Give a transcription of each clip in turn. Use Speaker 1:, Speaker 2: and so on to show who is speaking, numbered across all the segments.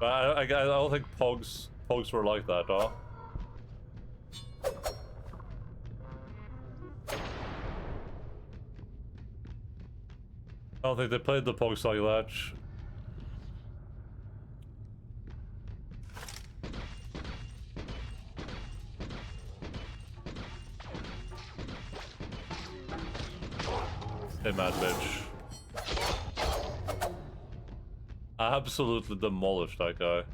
Speaker 1: But I don't think Pogs were like that, huh? I don't think they played the Pogs like that. Hey, mad bitch. I absolutely demolished that guy.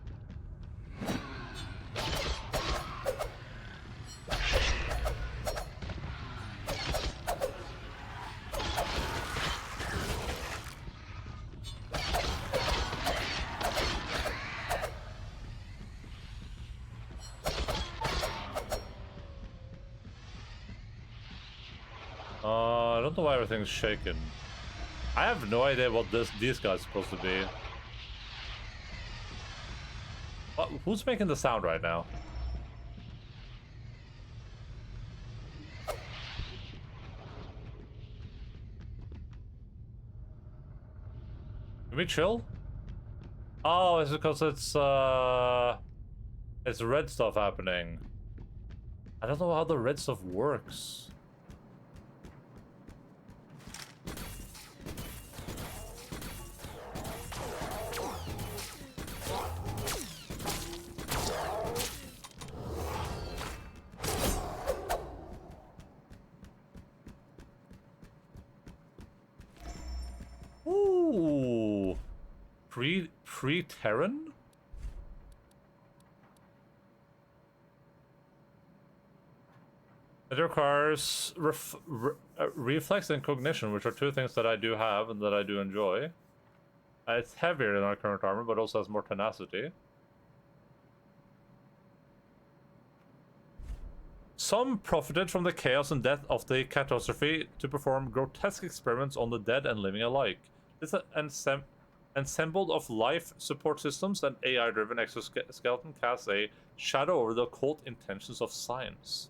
Speaker 1: I don't know why everything's shaking. I have no idea what these guys are supposed to be. Who's making the sound right now? Can we chill? Oh, it's because it's red stuff happening. I don't know how the red stuff works. Ooh, pre-Terran? It requires reflex and cognition, which are two things that I do have and that I do enjoy. It's heavier than our current armor, but also has more tenacity. Some profited from the chaos and death of the catastrophe to perform grotesque experiments on the dead and living alike. This ensemble of life support systems and AI-driven exoskeleton casts a shadow over the occult intentions of science.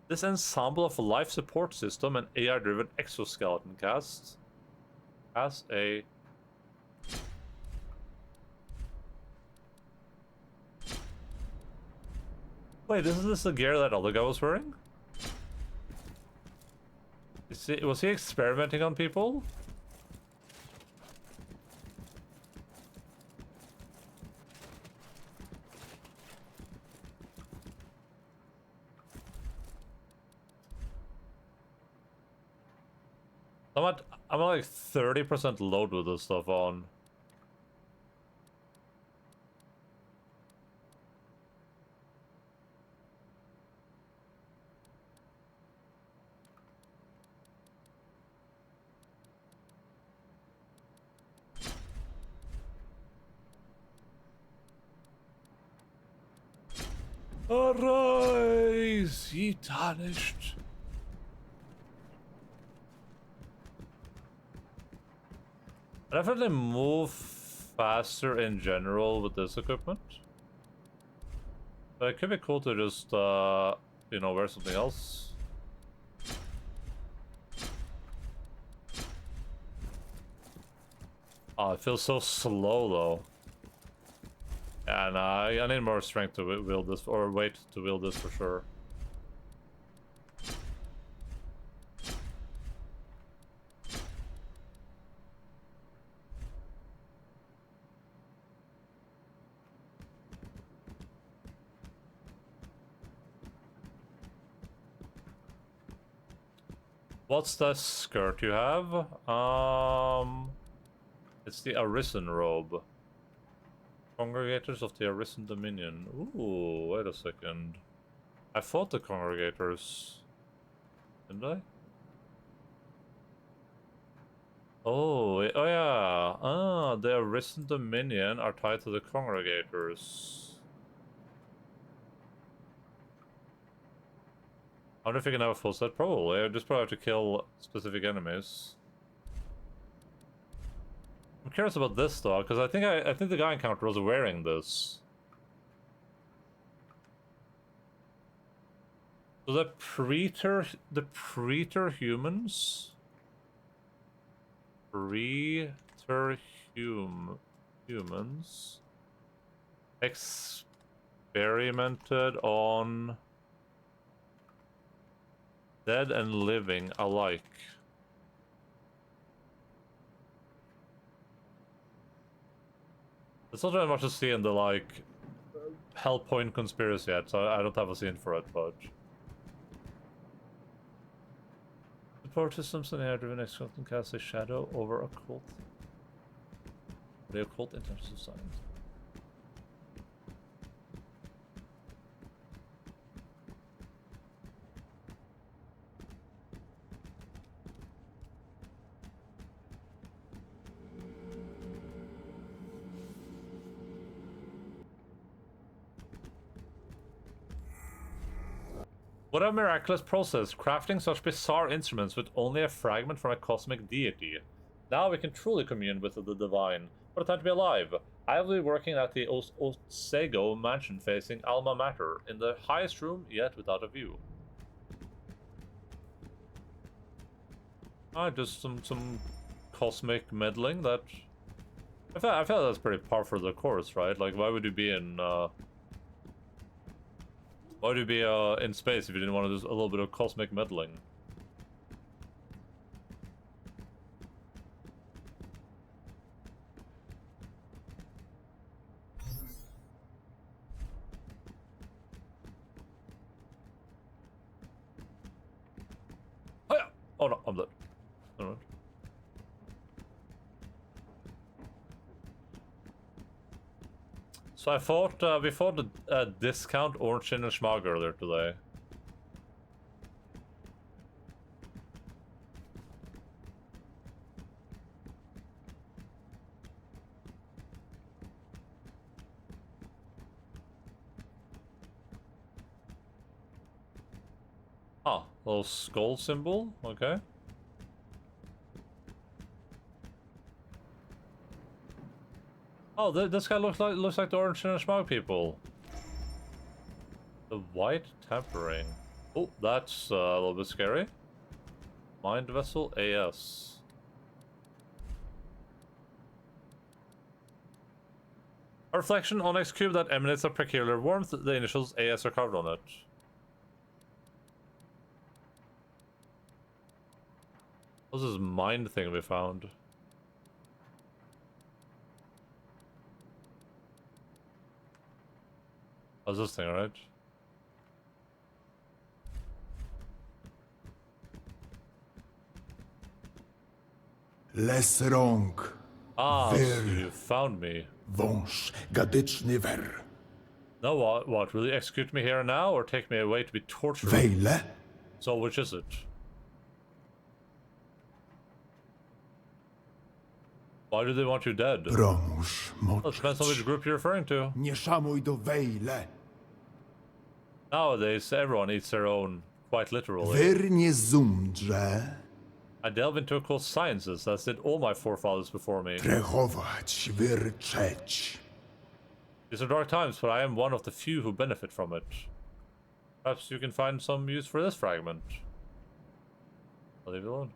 Speaker 1: This ensemble of life support system and AI-driven exoskeleton casts has a... Wait, isn't this the gear that other guy was wearing? Was he experimenting on people? I'm at like 30% load with this stuff on. Arise, ye tarnished. I definitely move faster in general with this equipment. But it could be cool to just, you know, wear something else. Oh, it feels so slow though. Yeah, nah, I need more strength to wield this, or weight to wield this for sure. What's the skirt you have? It's the Arisen robe. Congregators of the Arisen Dominion. Ooh, wait a second. I fought the Congregators. Didn't I? Oh, oh yeah. Ah, the Arisen Dominion are tied to the Congregators. I wonder if you can have a full set. Probably. I just probably have to kill specific enemies. I'm curious about this though, because I think the guy encounter was wearing this. So the Preter humans. Preter Humans. Experimented on dead and living alike. There's not very much to see in the, like, Hellpoint conspiracy yet, so I don't have a scene for it, but... Support systems in the air-driven X-Cult can cast a shadow over occult. The occult intentions of science. What a miraculous process, crafting such bizarre instruments with only a fragment from a cosmic deity. Now we can truly commune with the divine. What a time to be alive! I will be working at the Osego mansion facing Alma Mater, in the highest room, yet without a view. Just some cosmic meddling that... I feel that's pretty par for the course, right? Like, why would you be in, Why would you be in space if you didn't want to do a little bit of cosmic meddling? Oh yeah! Oh no, I'm dead. Alright. So I fought, we fought a discount orange and schmog earlier today. Ah, little skull symbol, okay. Oh, this guy looks like the orange and schmog people. The white tempering. Oh, that's a little bit scary. Mind vessel AS. A reflection on X cube that emanates a peculiar warmth. The initials AS are carved on it. What's this mind thing we found? What's this thing, right?
Speaker 2: Les rąk.
Speaker 1: Ah, so
Speaker 2: Wyr.
Speaker 1: you found me.
Speaker 2: Wąż gadyczny wer.
Speaker 1: No, what? Will you execute me here and now, or take me away to be tortured?
Speaker 2: Wejle.
Speaker 1: So, which is it? Why do they want you dead?
Speaker 2: Promuż
Speaker 1: Well, it depends on
Speaker 2: moczyć.
Speaker 1: which group you're referring to.
Speaker 2: Nie szamuj do wejle.
Speaker 1: Nowadays, everyone eats their own, quite literally.
Speaker 2: Wyr nie zumdrze.
Speaker 1: I delve into occult sciences, as did all my forefathers before me.
Speaker 2: Trechować, wyrczeć.
Speaker 1: These are dark times, but I am one of the few who benefit from it. Perhaps you can find some use for this fragment. I'll leave it alone.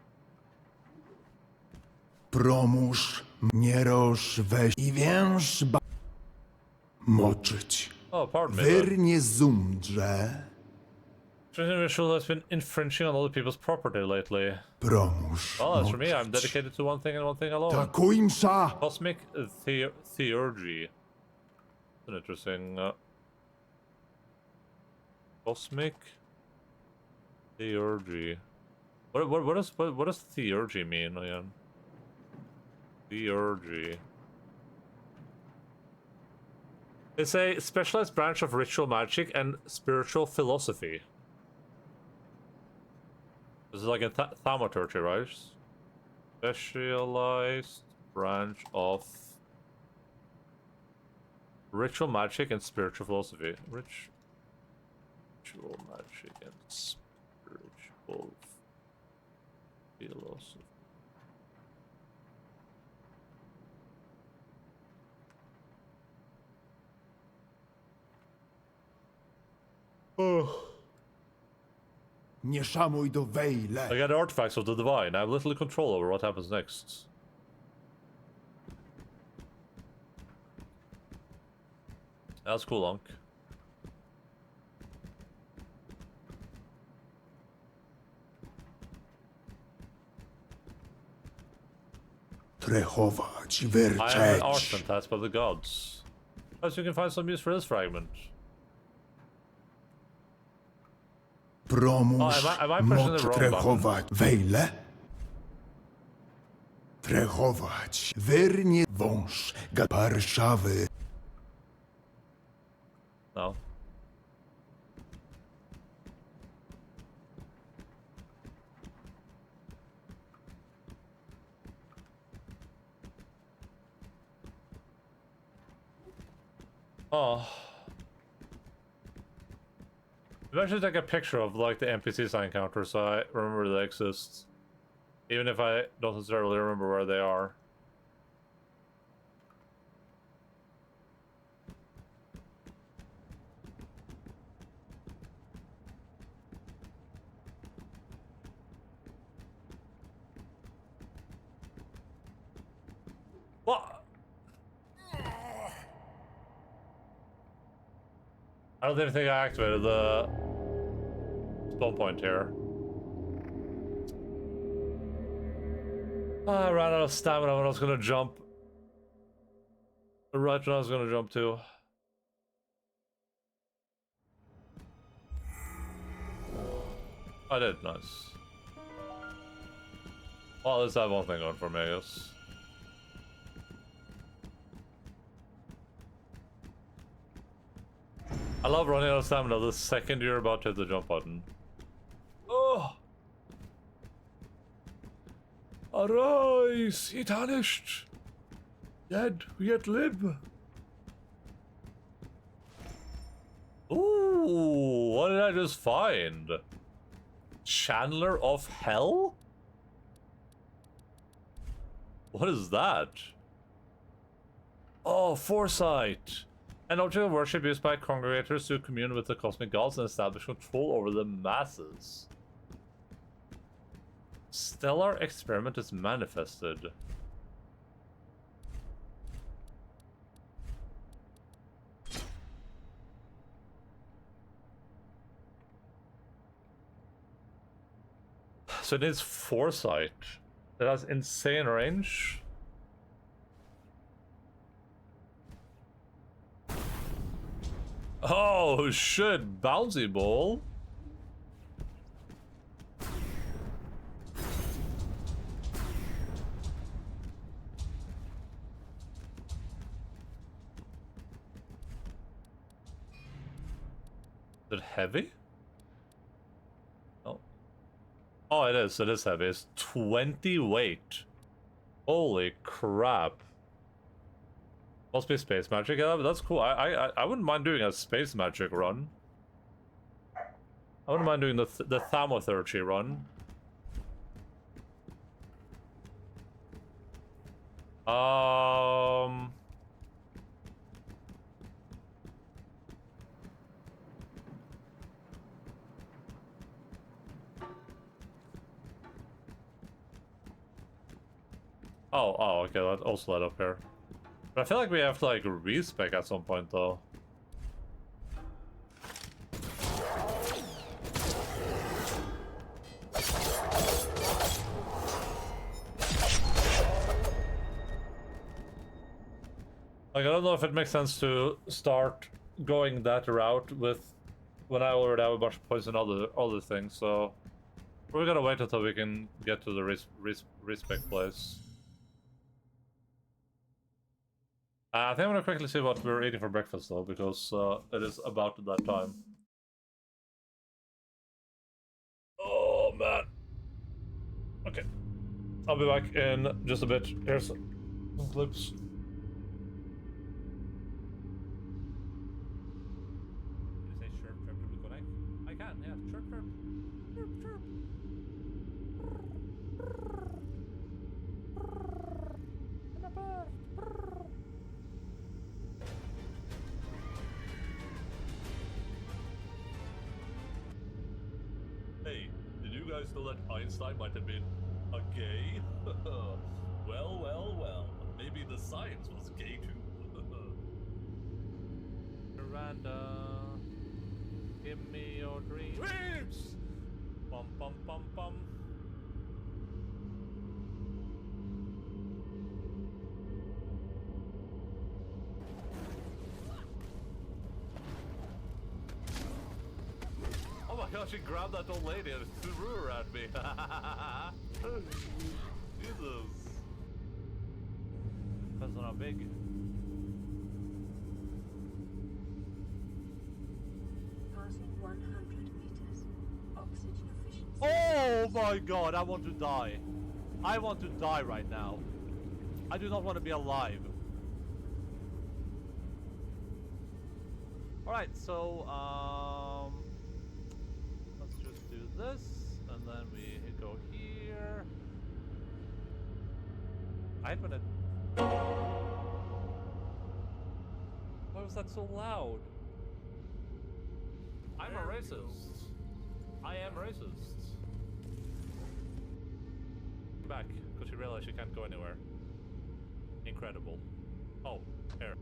Speaker 2: Promuż nie weź i więż moczyć.
Speaker 1: Oh, pardon me.
Speaker 2: Wyr nie zumdrze.
Speaker 1: Ritual has been infringing on other people's property lately.
Speaker 2: Promuż
Speaker 1: Well, as for me, I'm
Speaker 2: moczyć.
Speaker 1: dedicated to one thing and one thing alone.
Speaker 2: Takujmsza.
Speaker 1: Cosmic theurgy. An interesting. Cosmic theurgy. What does theurgy mean again? Theurgy. It's a specialized branch of ritual magic and spiritual philosophy. This is like a thaumaturgy, right? Specialized branch of ritual magic and spiritual philosophy. Ritual magic and spiritual philosophy. Oh.
Speaker 2: Nie szamuj do
Speaker 1: I
Speaker 2: wejle.
Speaker 1: got artifacts of the divine. I have little control over what happens next. That's cool, Lunk.
Speaker 2: Trechować,
Speaker 1: I am an
Speaker 2: wyrczeć.
Speaker 1: artisan tasked by the gods. Perhaps you can find some use for this fragment.
Speaker 2: Promuż,
Speaker 1: Oh, am I pushing
Speaker 2: moc
Speaker 1: the wrong button?
Speaker 2: trechować. Wejle? Trechować, wyrnie wąż, gaparszawy.
Speaker 1: No. Oh. Maybe I should take a picture of like the NPCs I encounter so I remember they exist. Even if I don't necessarily remember where they are. What? I don't even think I activated the spawn point here. I ran out of stamina when I was gonna jump. Right when I was gonna jump too. I did, nice. Well, at least I have one thing going for me, I guess. I love running out of stamina the second you're about to hit the jump button. Oh! Arise, ye tarnished! Dead, we yet live! Ooh, what did I just find? Chandler of Hell? What is that? Oh, Foresight! An object of worship used by congregators to commune with the cosmic gods and establish control over the masses. Stellar experiment is manifested. So it needs Foresight. It has insane range. Oh shit, bouncy ball. Is it heavy? Oh. Oh, it is heavy. It's 20 weight. Holy crap. Must be space magic, yeah, but that's cool. I wouldn't mind doing a space magic run. I wouldn't mind doing the Thermotherapy run. Oh, okay, that also led up here. But I feel like we have to, like, respec at some point, though. Like, I don't know if it makes sense to start going that route with when I already have a bunch of points and other things, so we're gonna wait until we can get to the respec place. I think I'm gonna quickly see what we're eating for breakfast though, because it is about that time. Oh man. Okay. I'll be back in just a bit. Here's some clips. Can you say chirp chirp to connect? I can, yeah. Chirp chirp. Chirp chirp. I'm a bird. Hey, did you guys know that Einstein might have been a gay? Well. Maybe the science was gay too. Miranda. Give me your dreams. Bum bum bum bum. Oh my gosh, she grabbed that old lady and threw her at me. Jesus. Depends on how big.
Speaker 3: 100 meters. Oxygen efficiency.
Speaker 1: Oh my god, I want to die. I want to die right now. I do not want to be alive. Alright, so, let's just do this, and then we go here. I hate when it... Why was that so loud? I'm a racist. I am racist. Back, because she realized she can't go anywhere. Incredible. Oh, here.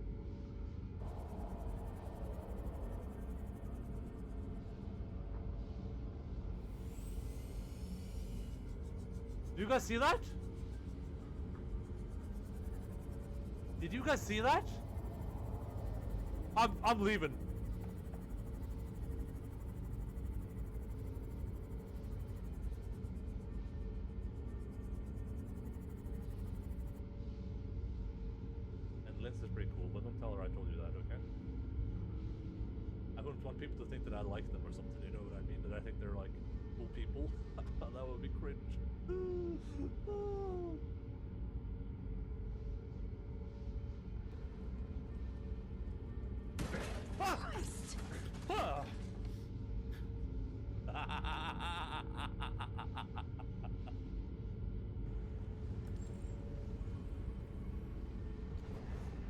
Speaker 1: Do you guys see that? Did you guys see that? I'm leaving. And Linz is pretty cool, but don't tell her I told you that, okay? I don't want people to think that I like them or something, you know what I mean? That I think they're like cool people. That would be cringe.
Speaker 3: Christ!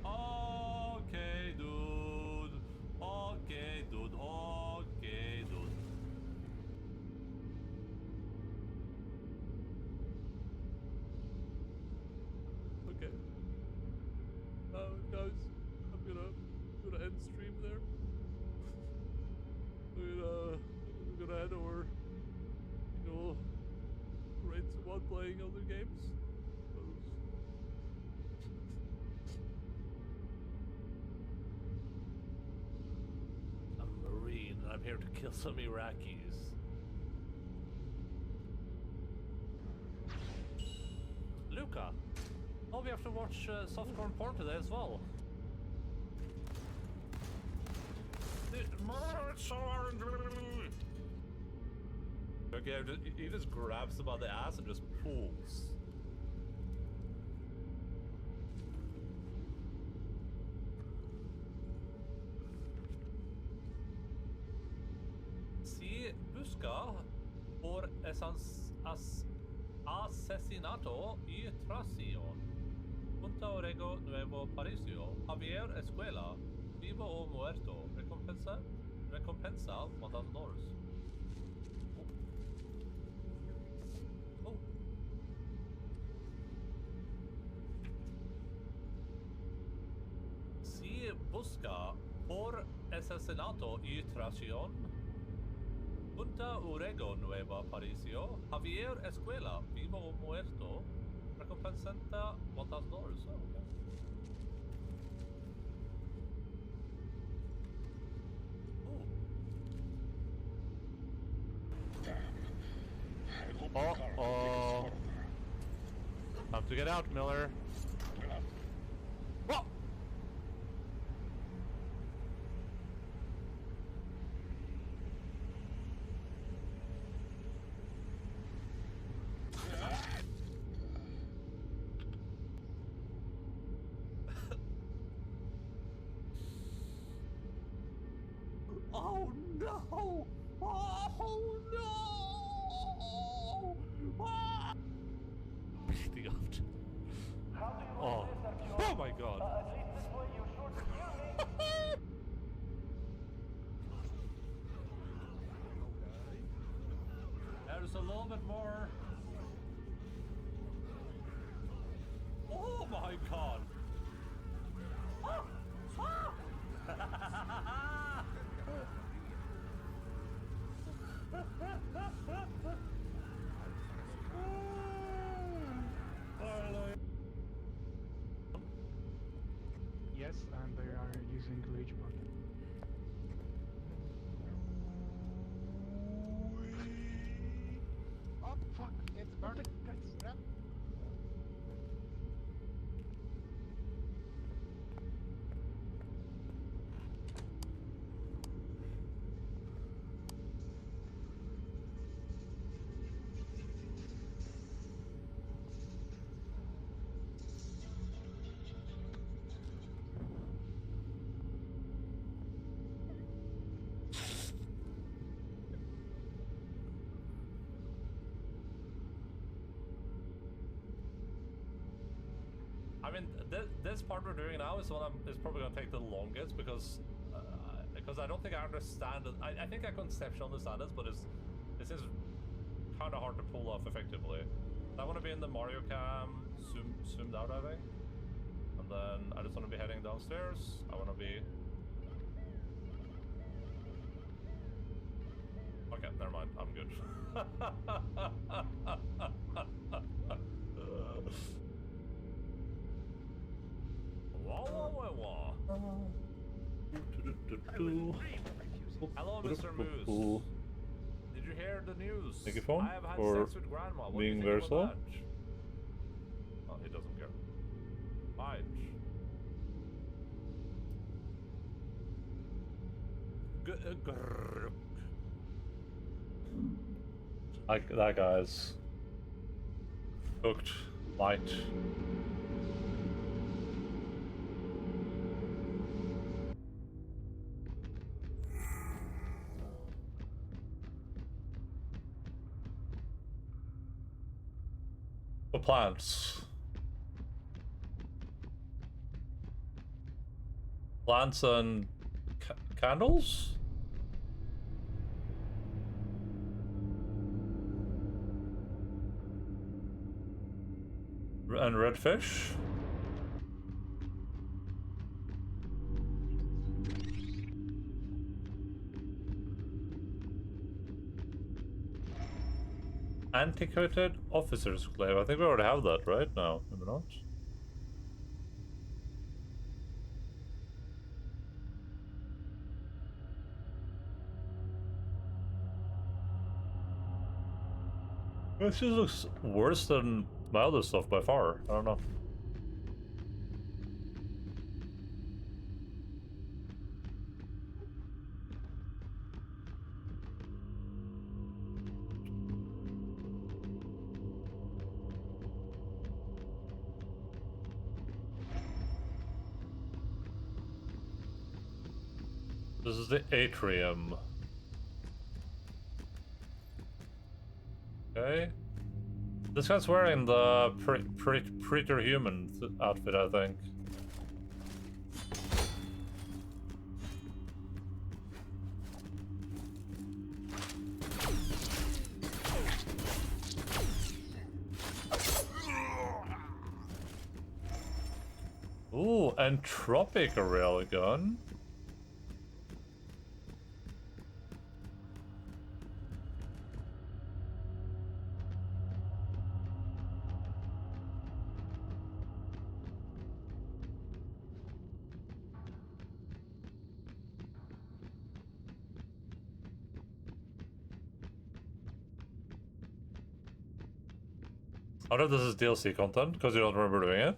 Speaker 1: Okay, dude. Okay, dude. Okay, dude. Okay. Guys, I'm gonna end stream there. I'm gonna head over. You know, rate someone playing other games. I'm a Marine, and I'm here to kill some Iraqis. Luca! Oh, we have to watch softcore porn today as well. Okay, he just grabs him by the ass and just pulls. Si busca por asesinato y traición. Punta Orego Nuevo Parisio. Javier Escuela. Vivo o muerto. Recompensa $1,000. Oh. Si busca por asesinato y traición. Punta Orego Nueva Parisio. Javier Escuela. Vivo o muerto. Recompensa $1,000. Oh, okay. Uh-oh. Time to get out, Miller. Whoa! Oh no! Oh no! Ah! Beating up. Oh. Oh my god.
Speaker 4: At least this way you're sure to kill me.
Speaker 1: There's a little bit more. Oh my god. Ah! Ah!
Speaker 5: Yes, and they are using Rage Bug. Oh fuck! It's burning, guys! Run!
Speaker 1: I mean, this part we're doing now is is probably gonna take the longest because I don't think I understand it. I think I conceptually understand this, but this is kind of hard to pull off effectively. I want to be in the Mario cam, zoomed out, I think, and then I just want to be heading downstairs. I want to be. Okay, never mind. I'm good. Hello, Mr. Moose. Did you hear the news?
Speaker 6: Thank you, phone,
Speaker 1: I have had
Speaker 6: for
Speaker 1: sex with grandma. What
Speaker 6: being
Speaker 1: do you
Speaker 6: very
Speaker 1: think
Speaker 6: slow.
Speaker 1: about that? Oh, he doesn't care. Fine.
Speaker 6: Like that guy's cooked light. For plants. Plants and candles? And red fish? Antiquated officer's glaive. I think we already have that, right? No, maybe not. This just looks worse than my other stuff by far. I don't know. This is the atrium. Okay. This guy's wearing the pretty human outfit, I think. Ooh, entropic railgun. I don't know if this is DLC content, because you don't remember doing it.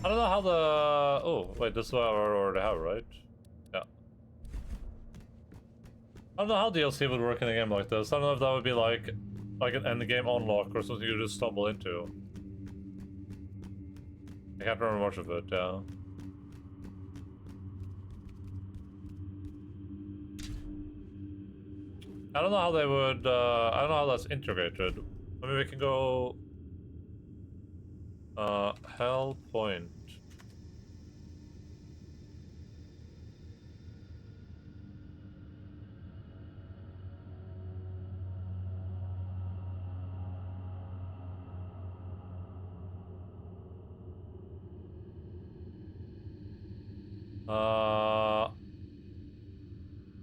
Speaker 6: I don't know how the... Oh, wait, this is what I already have, right? Yeah. I don't know how DLC would work in a game like this. I don't know if that would be like an endgame unlock or something you just stumble into. I can't remember much of it, yeah. I don't know how they would, I don't know how that's integrated. I mean, we can go... Hellpoint.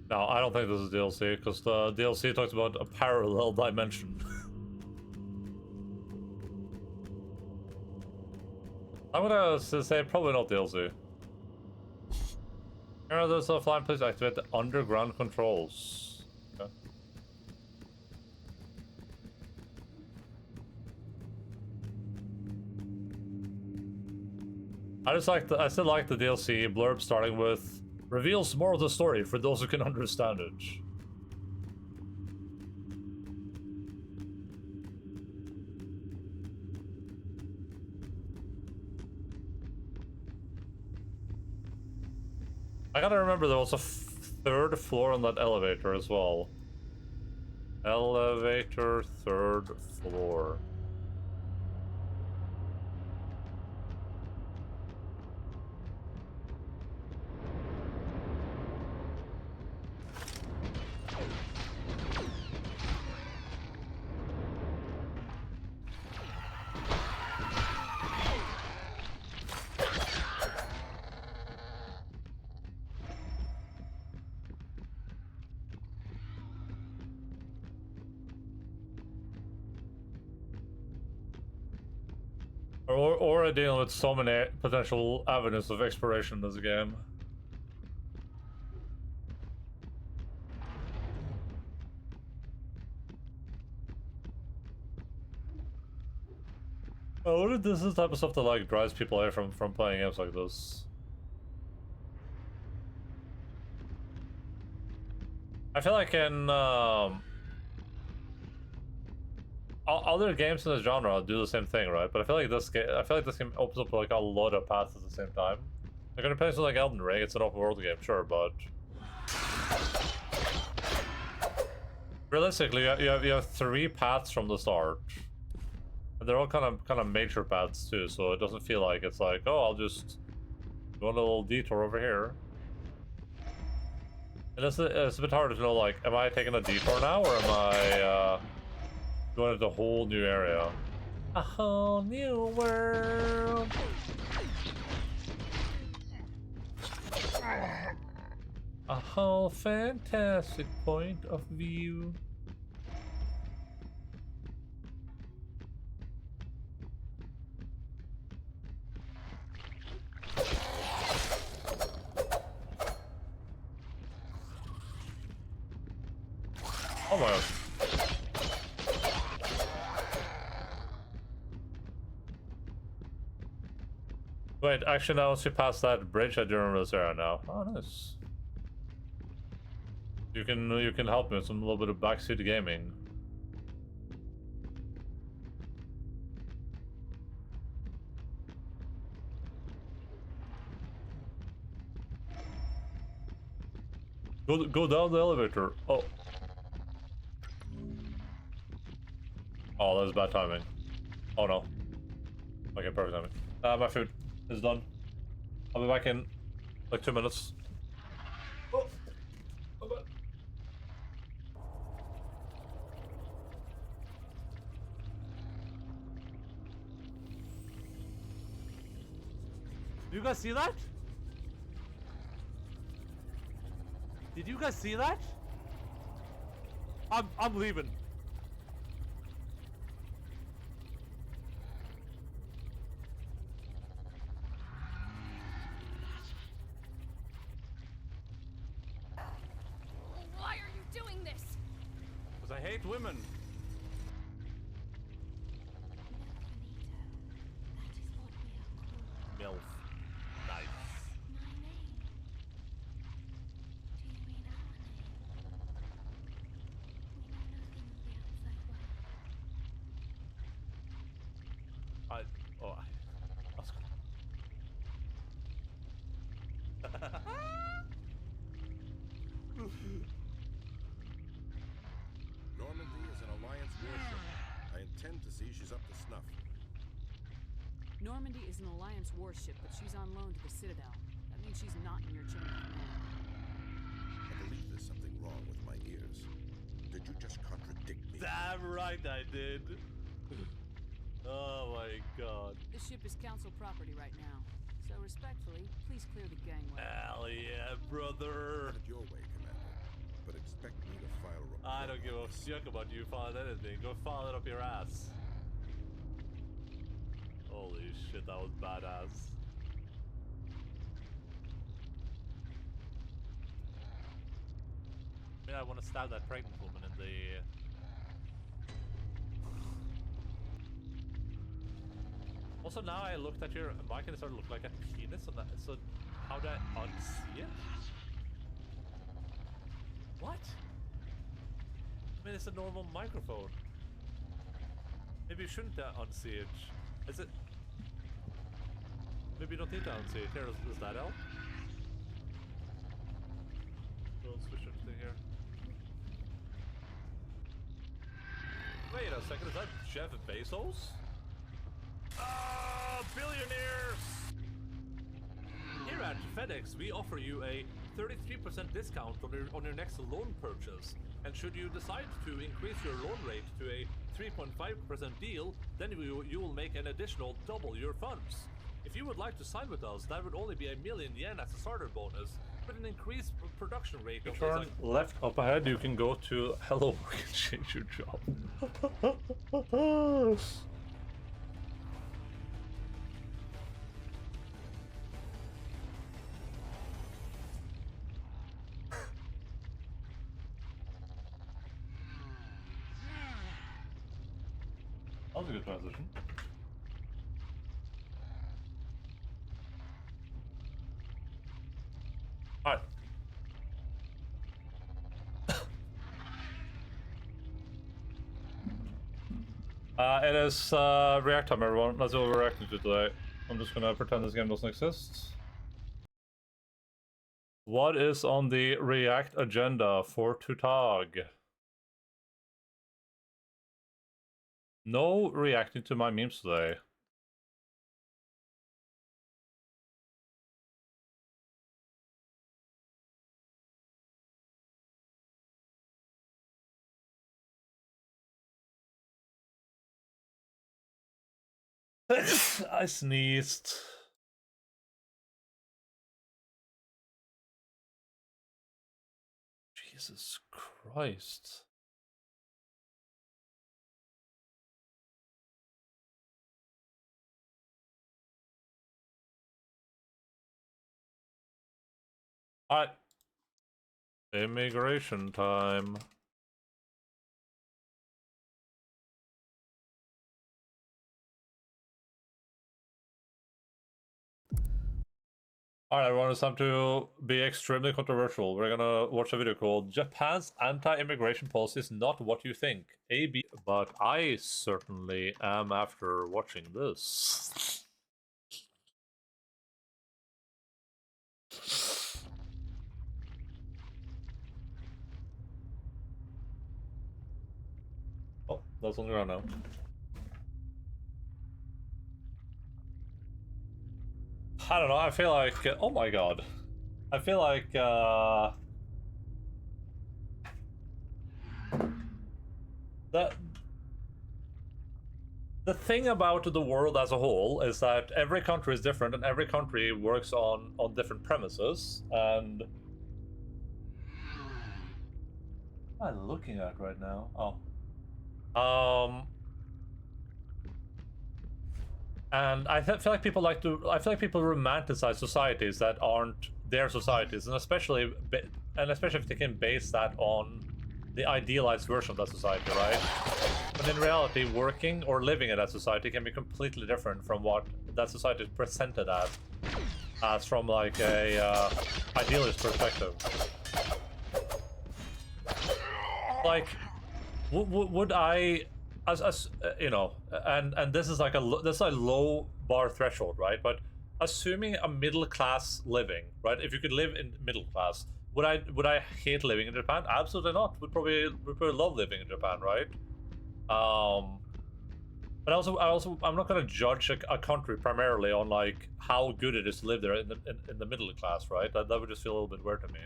Speaker 6: No, I don't think this is DLC, because the DLC talks about a parallel dimension. I'm gonna say probably not DLC. Here, there's a flying place. Activate the underground controls. Okay. I still like the DLC blurb starting with reveals more of the story for those who can understand it. I gotta remember there was a third floor on that elevator as well. Elevator, third floor. Or dealing with so many potential avenues of exploration in this game. I wonder if this is the type of stuff that like drives people away from playing games like this. I feel like in other games in the genre do the same thing, right? But I feel like this game opens up like a lot of paths at the same time. Like when it plays with like Elden Ring, it's an open world game, sure, but realistically, you have 3 paths from the start. And they're all kind of major paths too, so it doesn't feel like it's like, oh, I'll just go on a little detour over here. And it's a bit harder to know, like, am I taking a detour now, or am I going into a whole new area? A whole new world. A whole fantastic point of view. Oh my god. Wait, actually now once you pass that bridge, I do remember this area now. Oh, nice. You can help me with some little bit of backseat gaming. Go down the elevator. Oh. Oh, that was bad timing. Oh no. Okay, perfect timing. My food is done. I'll be back in like 2 minutes. Oh. Oh, bad.
Speaker 1: You guys see that? Did you guys see that? I'm leaving.
Speaker 3: Why are you doing this?
Speaker 1: Because I hate women.
Speaker 3: That is what we are called.
Speaker 1: MILF. Nice.
Speaker 3: My name. Do you mean our name? We know nothing of the outside world.
Speaker 1: That's
Speaker 7: Normandy is an Alliance warship. I intend to see she's up to snuff.
Speaker 8: Normandy is an Alliance warship, but she's on loan to the Citadel. That means she's not in your chain of command.
Speaker 7: I believe there's something wrong with my ears. Did you just contradict me?
Speaker 1: damn right I did. Oh my god.
Speaker 8: This ship is Council property right now. So respectfully, please clear the gangway.
Speaker 1: Hell yeah, brother.
Speaker 7: Have it your way, Commander.
Speaker 1: I don't give a fuck about you following anything. Go follow it up your ass. Holy shit, that was badass. I mean, I want to stab that pregnant woman in the... Also, now I looked at your mic and it started to look like a penis on that. So, how do I unsee it? What? I mean, it's a normal microphone. Maybe you shouldn't unsee it. Is it? Maybe you don't need to unsee it. Here, does that help? We'll switch anything here. Wait a second, is that Jeff Bezos? Ah, billionaires! Here at FedEx, we offer you a 33% discount on your next loan purchase. And should you decide to increase your loan rate to a 3.5% deal, then you will make an additional double your funds. If you would like to sign with us, that would only be 1,000,000 yen as a starter bonus, with an increased production rate of... Turn left up ahead, you can go to Hello Work and change your job. That was a good transition. Alright. It is React time, everyone. That's what we're reacting to today. I'm just gonna pretend this game doesn't exist. What is on the React agenda for Tutag? No reacting to my memes today. I sneezed. Jesus Christ. Alright. Immigration time. Alright, everyone, it's time to be extremely controversial. We're gonna watch a video called Japan's Anti-Immigration Policy is Not What You Think. AB. But I certainly am after watching this. Oh, that's on the ground now. I don't know, I feel like... oh my god. I feel like, the thing about the world as a whole is that every country is different and every country works on different premises, and... what am I looking at right now? Oh. And I feel like people like to. I feel like people romanticize societies that aren't their societies, and especially if they can base that on the idealized version of that society, right? But in reality, working or living in that society can be completely different from what that society is presented as from like a idealist perspective. Like, would I? As you know, and this is like a low bar threshold, right? But assuming a middle class living, right? If you could live in middle class, would I hate living in Japan? Absolutely not. Would probably love living in Japan, right? But I'm not gonna judge a country primarily on like how good it is to live there in the middle class, right? That would just feel a little bit weird to me.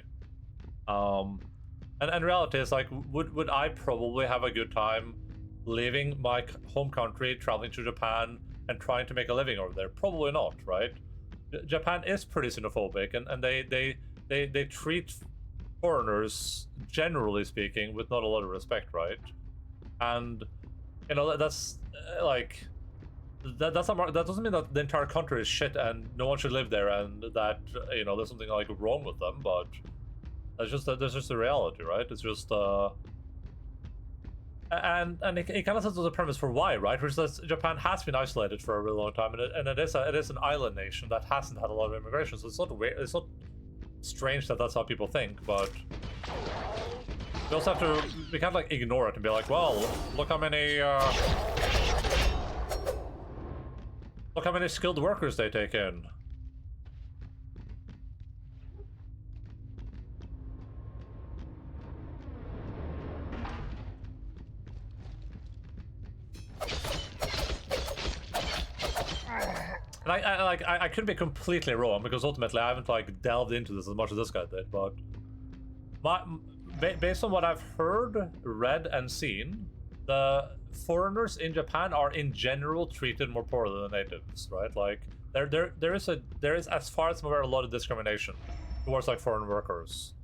Speaker 1: And reality is like, would I probably have a good time leaving my home country, traveling to Japan, and trying to make a living over there? Probably not, right? Japan is pretty xenophobic, and they treat foreigners, generally speaking, with not a lot of respect, right? And you know that's like that doesn't mean that the entire country is shit and no one should live there and that you know there's something like wrong with them, but that's just the reality, right? It's just and it kind of sets as a premise for why, right? Which is that Japan has been isolated for a really long time, and it is an island nation that hasn't had a lot of immigration, so it's not weird, it's not strange that that's how people think, but we also have to, we can't like ignore it and be like, well, look how many skilled workers they take in. And I could be completely wrong because ultimately I haven't like delved into this as much as this guy did, but based on what I've heard, read, and seen, the foreigners in Japan are in general treated more poorly than the natives, right? Like there is as far as I'm aware a lot of discrimination towards like foreign workers.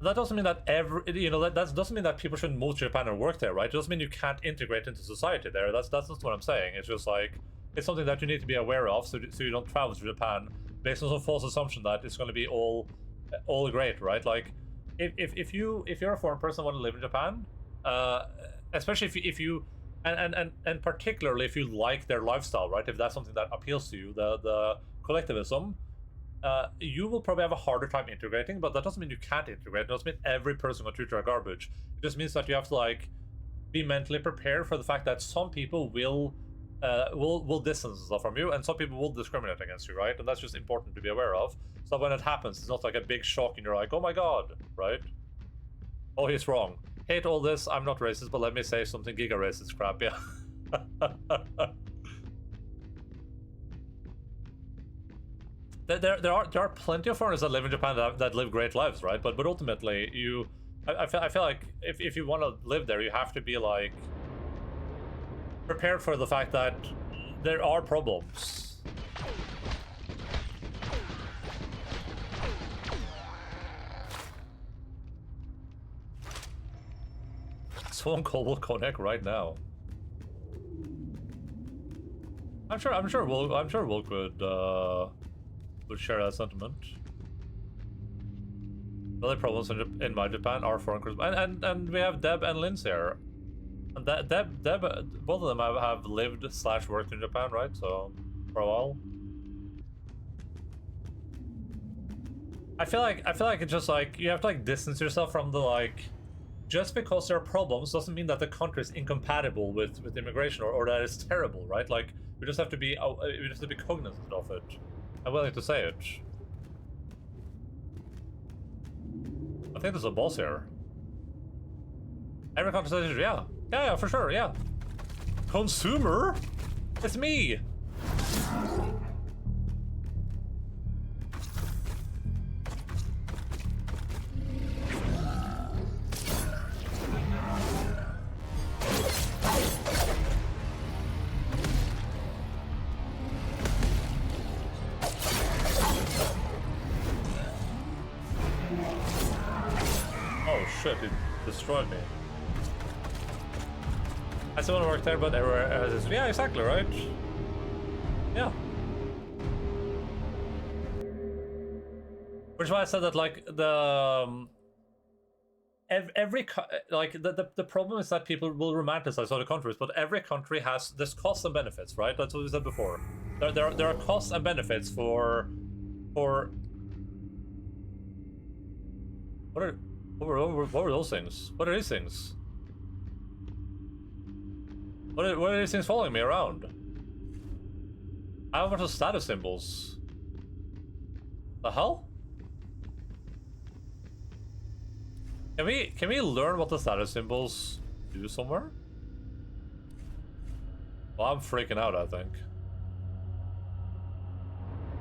Speaker 1: That doesn't mean that that doesn't mean that people shouldn't move to Japan and work there, right? It doesn't mean you can't integrate into society there. That's not what I'm saying. It's just like it's something that you need to be aware of, so you don't travel to Japan based on some false assumption that it's going to be all great, right? Like if you're a foreign person and want to live in Japan, especially if you and particularly if you like their lifestyle, right? If that's something that appeals to you, the collectivism. You will probably have a harder time integrating, but that doesn't mean you can't integrate. It doesn't mean every person will treat you like garbage. It just means that you have to like be mentally prepared for the fact that some people will distance themselves from you, and some people will discriminate against you, right? And that's just important to be aware of. So when it happens, it's not like a big shock, and you're like, oh my god, right? Oh, he's wrong. Hate all this. I'm not racist, but let me say something giga racist crap, yeah. There are plenty of foreigners that live in Japan that live great lives, right? But ultimately, I feel like if you want to live there, you have to be like prepared for the fact that there are problems. Someone call will connect right now. I'm sure Will would share that sentiment. The other problems in my Japan are foreign correspondents, and we have Deb and Lindsay here. And Deb, both of them have lived / worked in Japan, right? So for a while. I feel like it's just like you have to like distance yourself from the like. Just because there are problems doesn't mean that the country is incompatible with immigration or that it's terrible, right? Like we just have to be cognizant of it. I'm willing to say it. I think there's a boss here. Every conversation, yeah, for sure, yeah. Consumer? It's me! Shit, it destroyed me. I still want to work there, but everywhere has this. Yeah, exactly, right? Yeah. Which is why I said that, like, the the problem is that people will romanticize other countries, but every country has this costs and benefits, right? That's what we said before. There are costs and benefits for what were those things? What are these things? What are these things following me around? I have a bunch of status symbols. The hell? Can we learn what the status symbols do somewhere? Well, I'm freaking out, I think.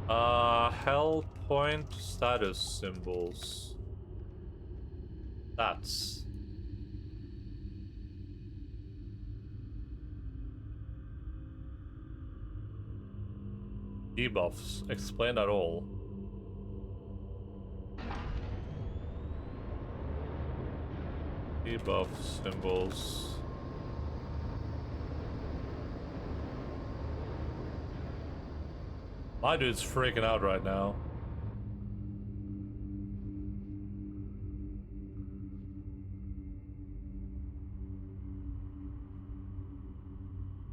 Speaker 1: Hellpoint status symbols. That's debuffs. Explain that all. Debuff symbols. My dude's freaking out right now.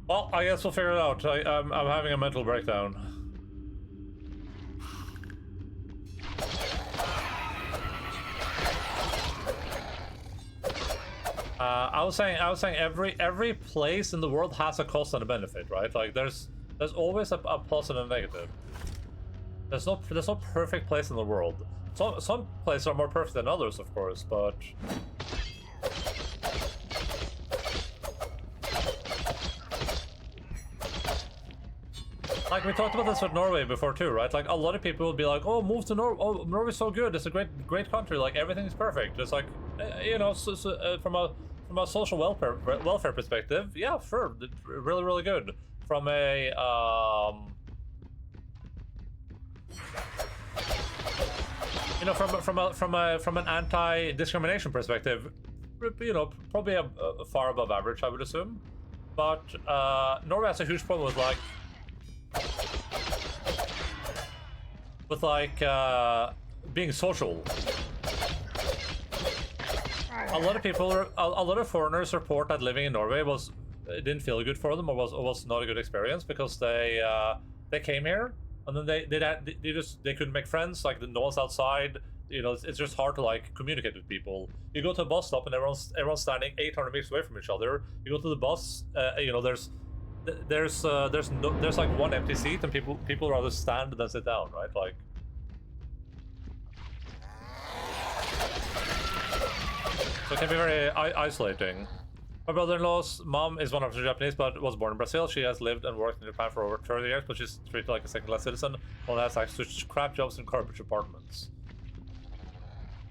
Speaker 1: Well, I guess we'll figure it out. I'm having a mental breakdown. I was saying every place in the world has a cost and a benefit, right? Like there's always a plus and a negative. There's no perfect place in the world. Some places are more perfect than others, of course, but like we talked about this with Norway before too, right? Like a lot of people would be like, "Oh, move to Norway. Oh, Norway's so good. It's a great country. Like everything's perfect." It's like, you know, from a social welfare perspective, yeah, sure, really good. From a you know, from an anti-discrimination perspective, you know, probably a far above average, I would assume. But Norway has a huge problem with being social. A lot of foreigners report that living in Norway didn't feel good for them, or was not a good experience because they came here and then they couldn't make friends. Like no one's outside. You know, it's just hard to like communicate with people. You go to a bus stop and everyone's standing 800 meters away from each other. You go to the bus, you know, there's like one empty seat and people rather stand than sit down, right? Like. So it can be very isolating. My brother-in-law's mom is 100% Japanese, but was born in Brazil. She has lived and worked in Japan for over 30 years, but she's treated like a second-class citizen. One has access to crap jobs in garbage apartments.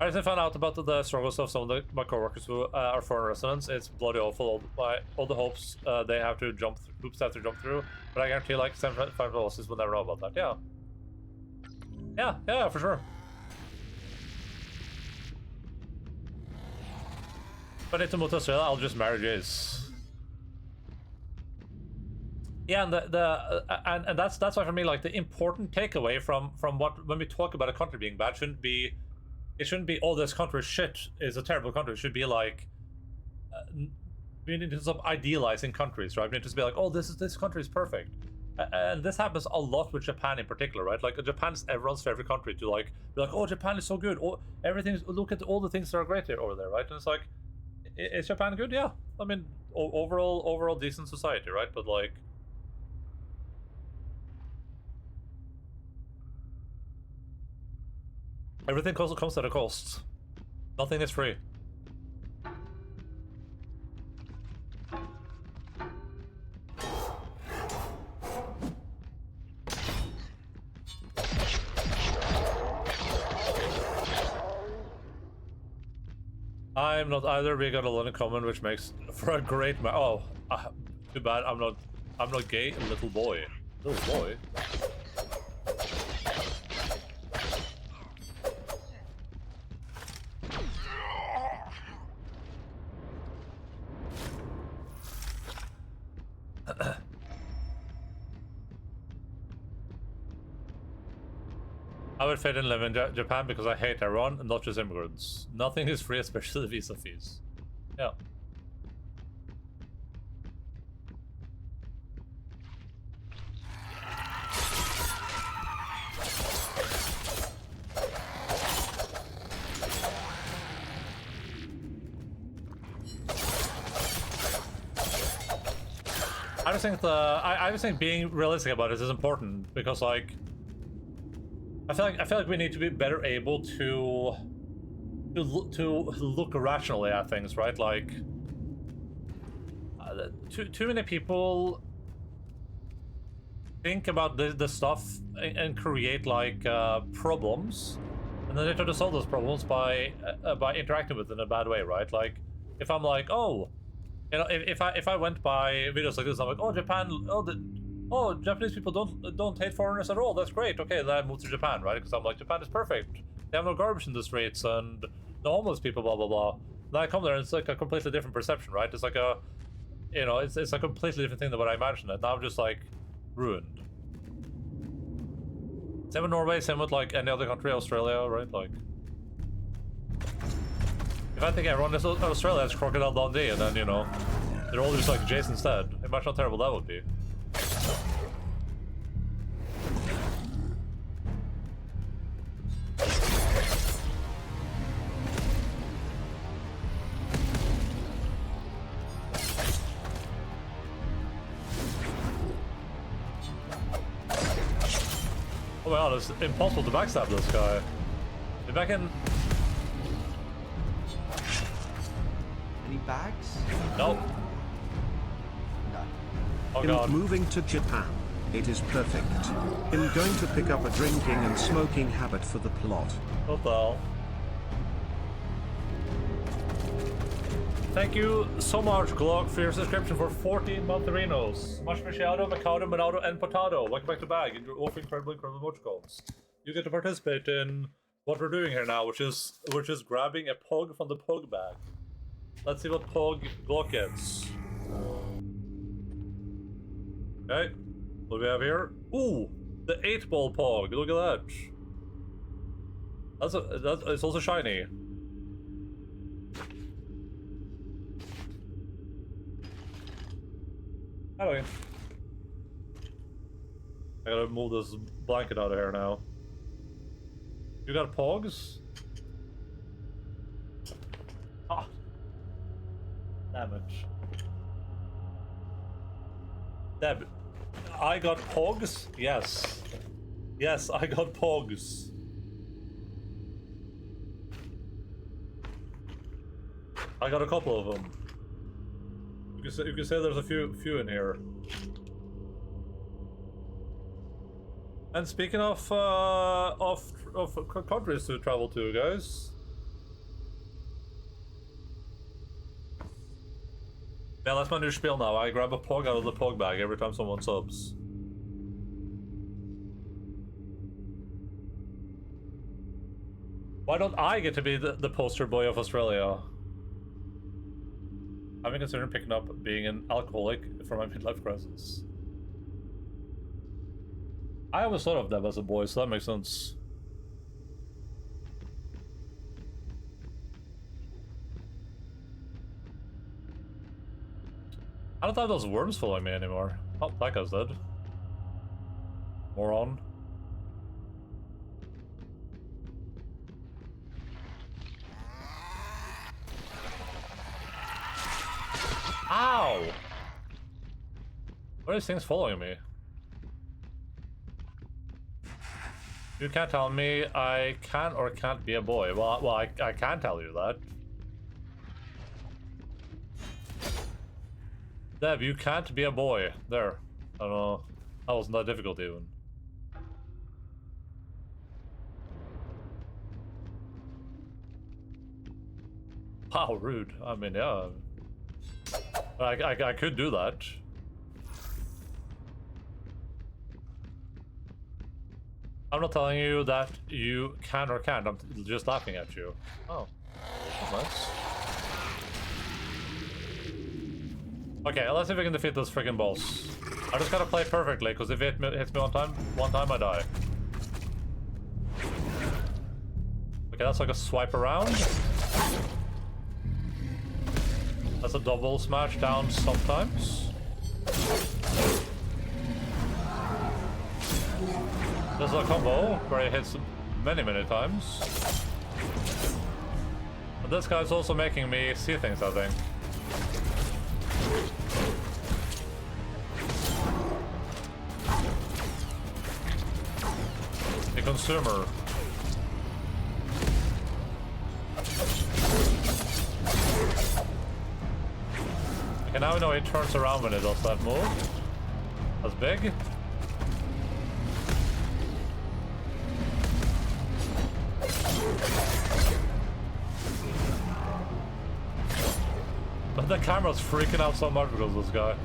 Speaker 1: I recently found out about the struggles of some of my coworkers who are foreign residents. It's bloody awful. All the hopes they have to hoops they have to jump through. But I guarantee, like 75 losses will never know about that. Yeah, for sure. If I need to move to Australia, I'll just marry Jace. Yeah, and that's why for me, like the important takeaway from what when we talk about a country being bad shouldn't be oh, this country shit is a terrible country. It should be like we need to stop idealizing countries, right? We need to be like, oh, this country is perfect. And this happens a lot with Japan in particular, right? Like Japan is everyone's favorite country to like be like, oh, Japan is so good. Oh, look at all the things that are great here over there, right? And it's like, is Japan good? Yeah, I mean, overall decent society, right? But like, everything comes at a cost. Nothing is free. I'm not either. We got a lot in common, which makes for a great too bad. I'm not gay, little boy. Little boy. I would fit and live in Japan because I hate everyone, and not just immigrants. Nothing is free, especially visa fees. Yeah. I just think being realistic about it is important because like. I feel like we need to be better able to look rationally at things, right? Like too many people think about the stuff and create like problems, and then they try to solve those problems by interacting with it in a bad way, right? Like if I'm like, oh, you know, if I went by videos like this, I'm like, oh, Japan, oh, Japanese people don't hate foreigners at all. That's great. Okay, then I moved to Japan, right? Because I'm like, Japan is perfect. They have no garbage in the streets and no homeless people, blah blah blah. then I come there and it's like a completely different perception, right? It's like a, you know, it's a completely different thing than what I imagined it. Now I'm just like ruined. Same with Norway, same with like any other country, Australia, right? Like, if I think everyone in Australia has Crocodile Dundee, and then, you know, they're all just like Jason instead. Imagine how terrible that would be. Oh my god, it's impossible to backstab this guy. If I can...
Speaker 9: Any bags?
Speaker 1: Nope.
Speaker 9: None.
Speaker 1: Oh
Speaker 10: In
Speaker 1: god.
Speaker 10: moving to Japan, it is perfect. In going to pick up a drinking and smoking habit for the plot.
Speaker 1: What the hell? Thank you so much, Glock, for your subscription for 14 montherinos. Much appreciado, Macado, Monado, and Potato. Welcome back to Bag, and you're all incredible emoticons. You get to participate in what we're doing here now, which is grabbing a pog from the pog bag. Let's see what pog Glock gets. Okay, what do we have here? Ooh, the 8-ball pog. Look at that. It's also shiny. Hello. I gotta move this blanket out of here now. You got pogs? Ah. Damage. Deb, I got pogs? Yes. Yes, I got pogs. I got a couple of them. You can say there's a few in here. And speaking of countries to travel to, guys. Yeah, that's my new spiel now. I grab a pog out of the pog bag every time someone subs. Why don't I get to be the poster boy of Australia? I've been considering picking up being an alcoholic for my midlife crisis. I always thought of that as a boy, so that makes sense. I don't have those worms following me anymore. Oh, that guy's dead. Moron. Ow! What are these things following me? You can't tell me I can or can't be a boy. Well, I can tell you that. Deb, you can't be a boy. There. I don't know. That wasn't that difficult even. Wow, rude. I mean, yeah. I could do that. I'm not telling you that you can or can't. I'm just laughing at you. Oh, that's nice. Okay, let's see if we can defeat this freaking boss. I just gotta play perfectly, because if it hits me one time I die. Okay, that's like a swipe around. That's a double smash down sometimes. There's a combo where it hits many times. But this guy's also making me see things, I think. The consumer. Okay, now we know he turns around when he does that move. That's big. But the camera's freaking out so much because of this guy.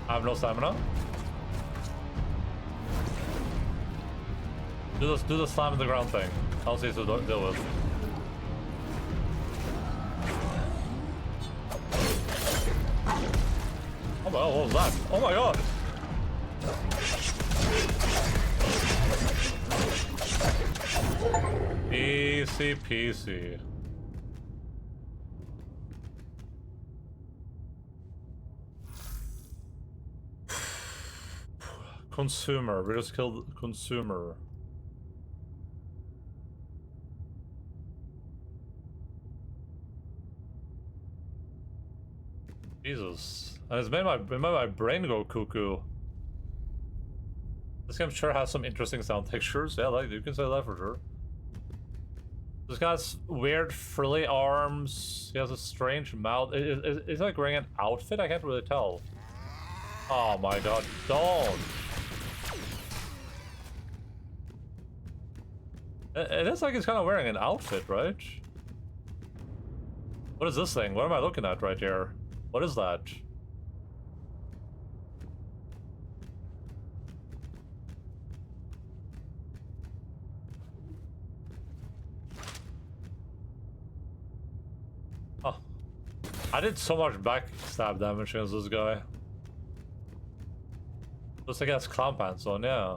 Speaker 1: I have no stamina. Do the slam in the ground thing. I'll see to deal with. Oh my god, what was that? Oh my god! Easy peasy. Consumer. We just killed consumer. Jesus. And it's made my brain go cuckoo. This game sure has some interesting sound textures. Yeah, like you can say that for sure. This guy's weird frilly arms. He has a strange mouth. Is like wearing an outfit? I can't really tell. Oh my god, don't. It is like he's kind of wearing an outfit, right? What is this thing? What am I looking at right here? What is that? Oh. I did so much backstab damage against this guy. Looks like he has clown pants on, yeah.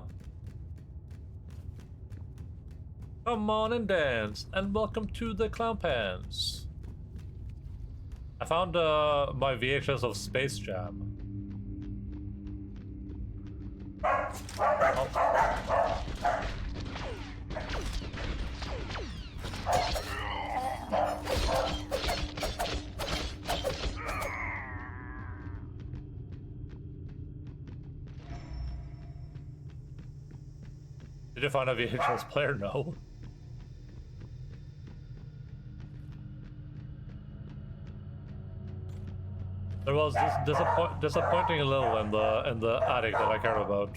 Speaker 1: Come on and dance, and welcome to the clown pants. I found my VHS of Space Jam. Oh. Did you find a VHS player? No. There was this disappointing little in the attic that I cared about.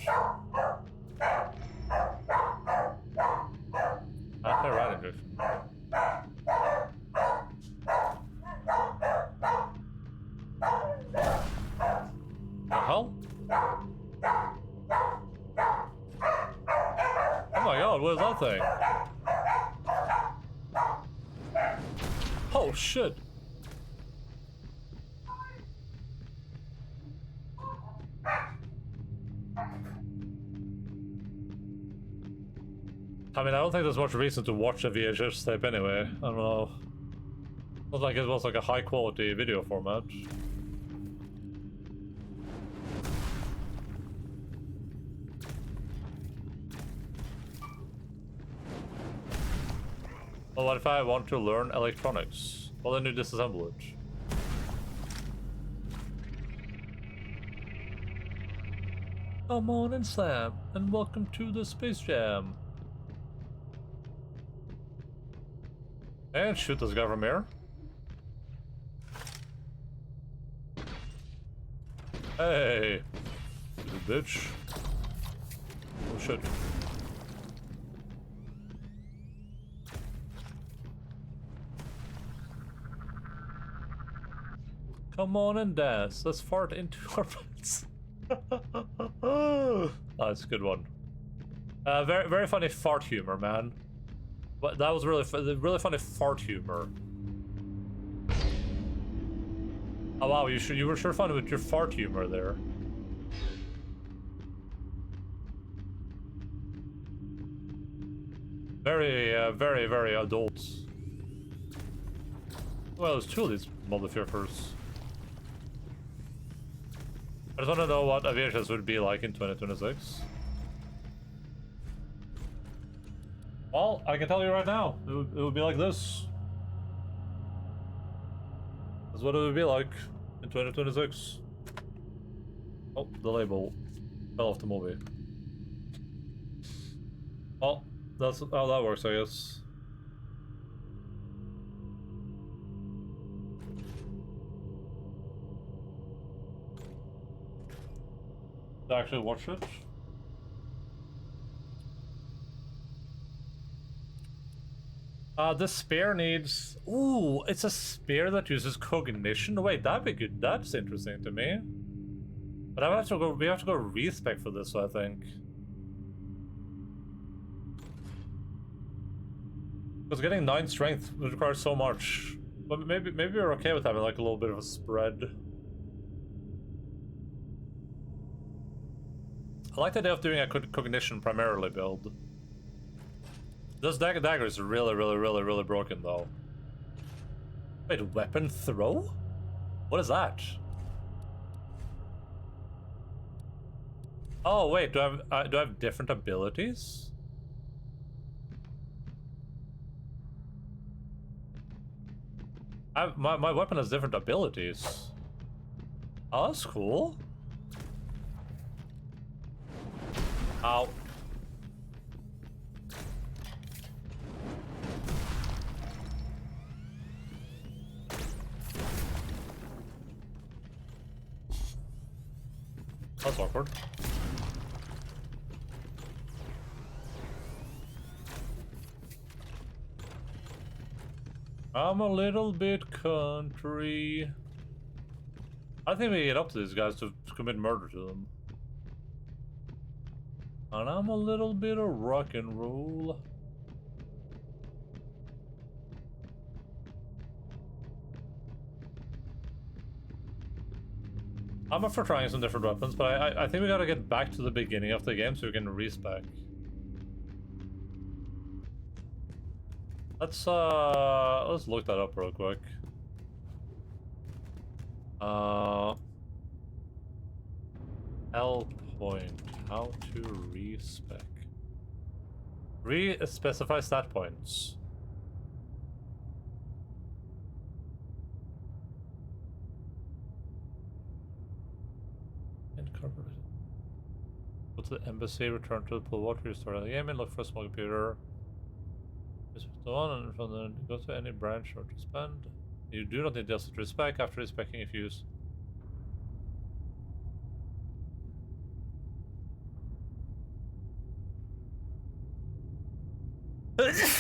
Speaker 1: Anti-rat injection. The hell? Oh my god, what is that thing? Oh shit! I mean, I don't think there's much reason to watch a VHS tape anyway. I don't know. Not like it was like a high quality video format. Well, what if I want to learn electronics? Well, then you disassemble it. Come on and slam, and welcome to the Space Jam. And shoot this guy from here. Hey, you bitch. Oh shit. Come on and dance. Let's fart into our pants. Oh, that's a good one. Very, very funny fart humor, man. But that was really funny fart humor. Oh wow, you were sure funny with your fart humor there. Very, very adult. Well, there's two of these motherfuckers. I just want to know what aviations would be like in 2026. Well, I can tell you right now, it would be like this. That's what it would be like in 2026. Oh, the label fell off the movie. Well, that's how that works, I guess. To actually watch it. The spear needs... Ooh, it's a spear that uses cognition? Wait, that'd be good. That's interesting to me. But we have to go respec for this, I think. Because getting 9 strength would require so much. But maybe we're okay with having like a little bit of a spread. I like the idea of doing a cognition primarily build. This dagger is really broken though. Wait, weapon throw? What is that? Oh wait, do I have different abilities? My weapon has different abilities. Oh, that's cool. Ow. That's awkward. I'm a little bit country. I think we get up to these guys to commit murder to them. And I'm a little bit of rock and roll. I'm up for trying some different weapons, but I think we gotta get back to the beginning of the game so we can respec. Let's look that up real quick. Hellpoint. How to respec. Re-specify stat points. Incorporated. Go to the embassy, return to the pool water, restart the game, and look for a small computer. Just put the on and from then go to any branch or to spend. You do not need just to respec. After respecing, if you use.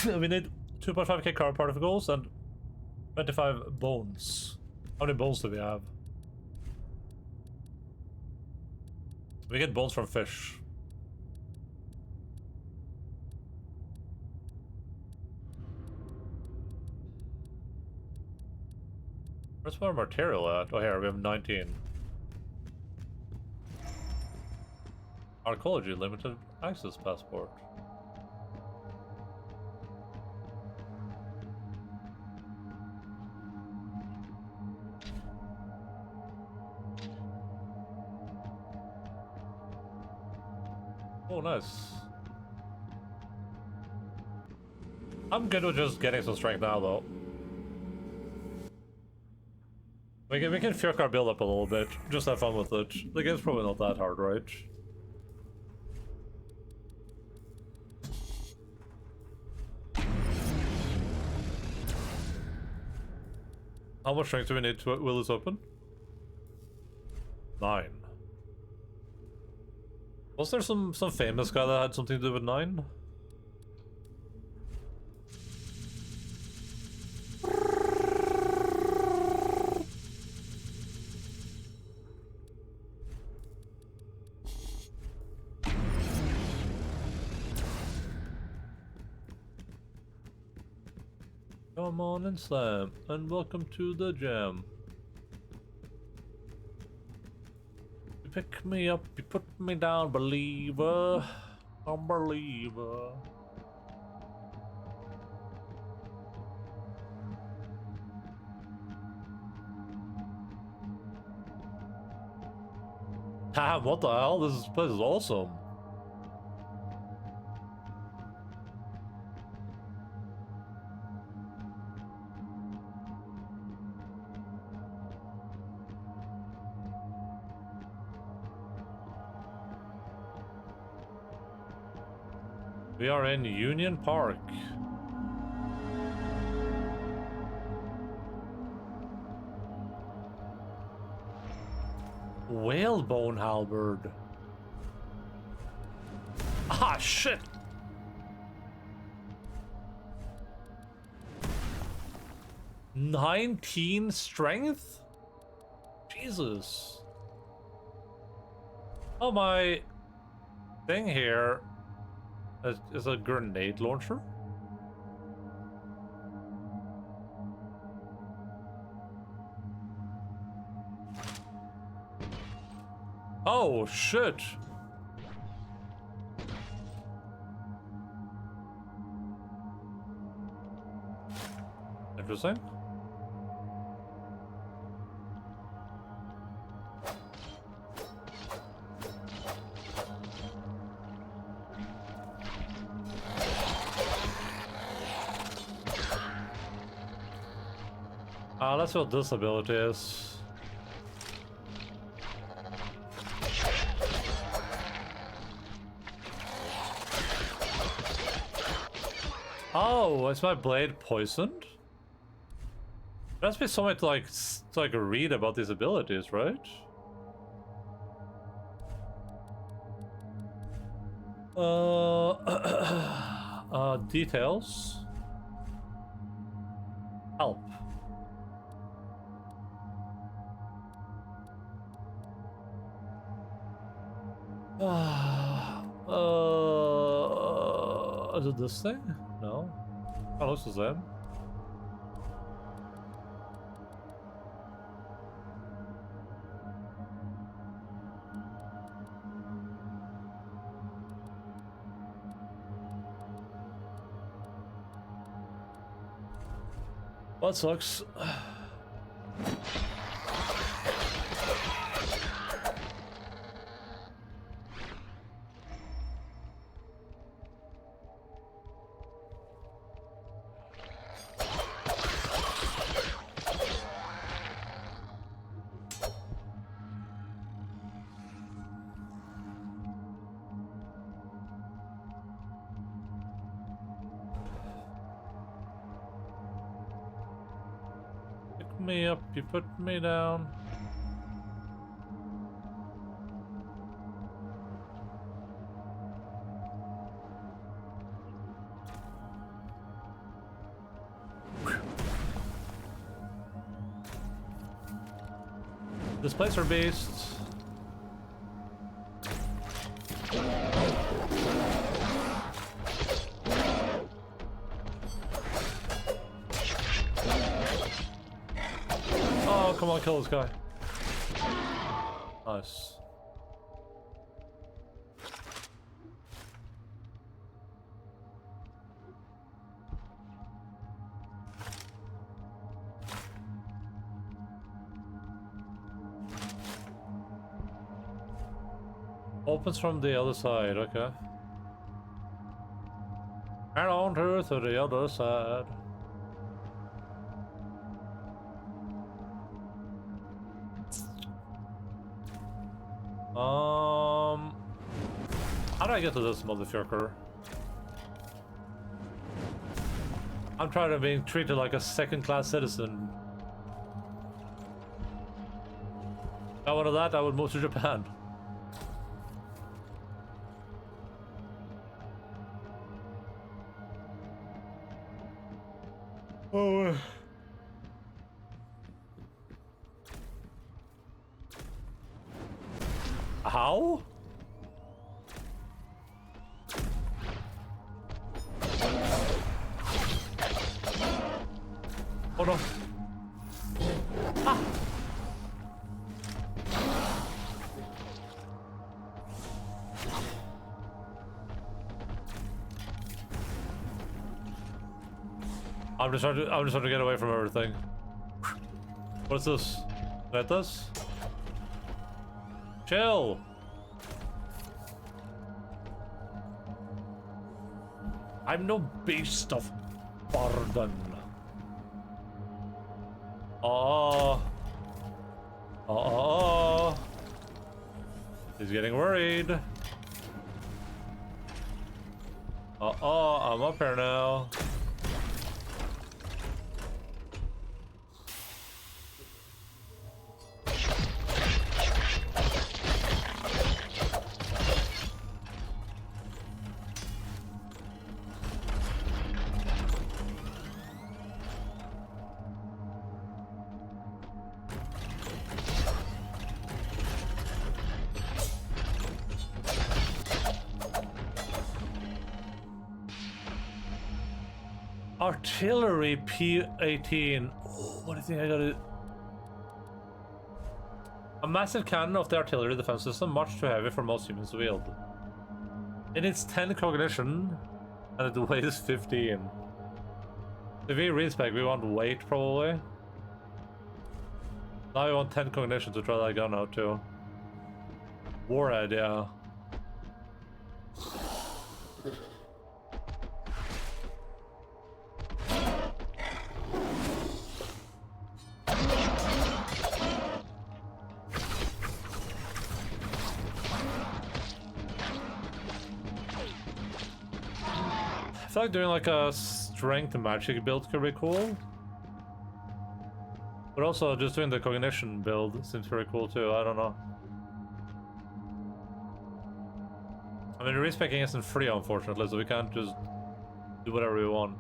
Speaker 1: We need 2.5k carbon particles and 25 bones. How many bones do we have? We get bones from fish. Where's our material at? Oh, here, we have 19. Archaeology limited access passport. Oh, nice. I'm good with just getting some strength now, though. We can fuck our build up a little bit. Just have fun with it. The game's probably not that hard, right? How much strength do we need to will this open? 9. Was there some famous guy that had something to do with 9? Come on and slam, and welcome to the jam. You pick me up, you put me down, believer. I'm a believer. Damn, what the hell? This place is awesome. We are in Union Park. Whalebone halberd. Ah, shit! "19 strength? Jesus. Oh, my thing here is a grenade launcher. Oh, shit. Interesting. Let's see what this ability is. Oh, is my blade poisoned? There must be something to like read about these abilities, right? Details. Help. Is it this thing? No. Oh, looks the same. That sucks. Pick me up, you put me down. Displacer beasts. Oh, come on, kill this guy. Nice. Opens from the other side, okay. And on to the other side. How do I get to this motherfucker? I'm trying to be treated like a second-class citizen. Got one of that, I would move to Japan. Oh. How? Oh no. Ah. I'm just trying to get away from everything. What's this? Get this? Chill. I'm no beast of burden. He's getting worried. I'm up here now. Artillery P18. Oh, what do you think I gotta... A massive cannon of the artillery defense system, much too heavy for most humans to wield. It needs 10 cognition, and it weighs 15. If we respec, we want weight, probably. Now we want 10 cognition to try that gun out, too. Warhead, yeah. I feel like doing like a strength magic build could be cool. But also just doing the cognition build seems very cool too, I don't know. I mean, respecking isn't free unfortunately, so we can't just do whatever we want.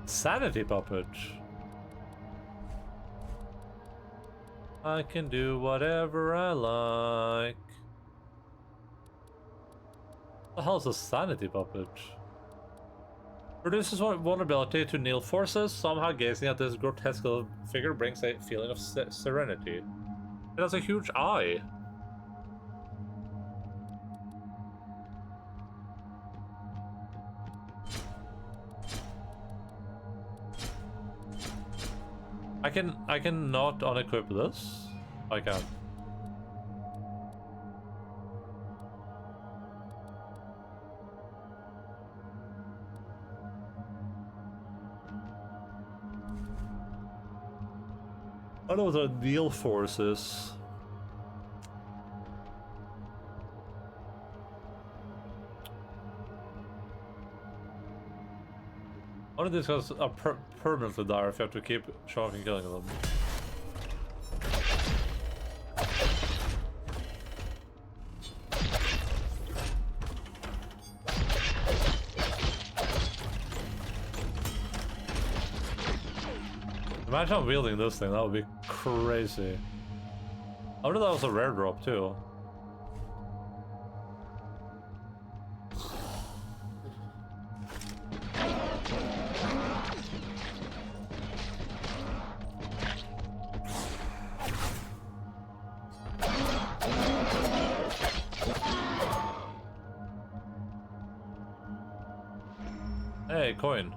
Speaker 1: Sanity puppet. I can do whatever I like. What the hell is a sanity puppet? Reduces vulnerability to nil forces. Somehow gazing at this grotesque figure brings a feeling of serenity. It has a huge eye. I can not unequip this. I can. I know what a deal force is. One of these guys are permanently dire if you have to keep shocking and killing them. Imagine wielding this thing, that would be crazy. I wonder if that was a rare drop too. Hey, coin.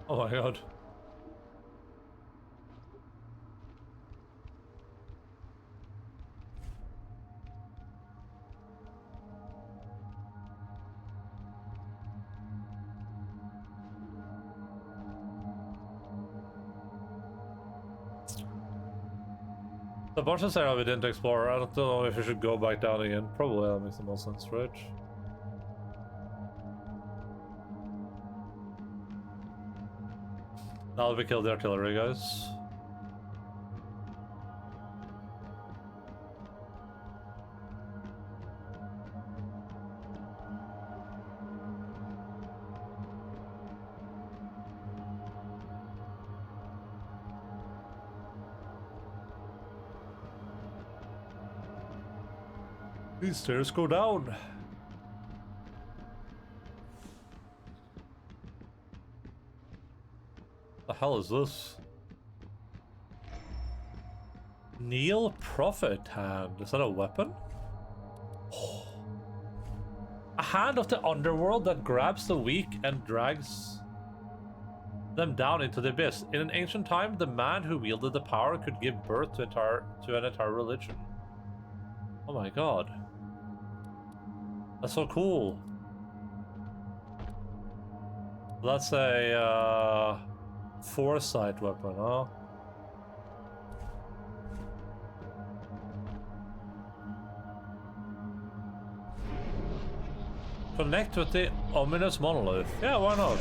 Speaker 1: Oh my god. The bunch of area we didn't explore. I don't know if we should go back down again. Probably that makes the most sense, right? Now we kill the artillery guys. These stairs go down. The hell is this? Neil Prophet Hand. Is that a weapon? Oh. A hand of the underworld that grabs the weak and drags them down into the abyss. In an ancient time, the man who wielded the power could give birth to an entire religion. Oh my god. That's so cool. That's a foresight weapon, huh? Connect with the ominous monolith. Yeah, why not?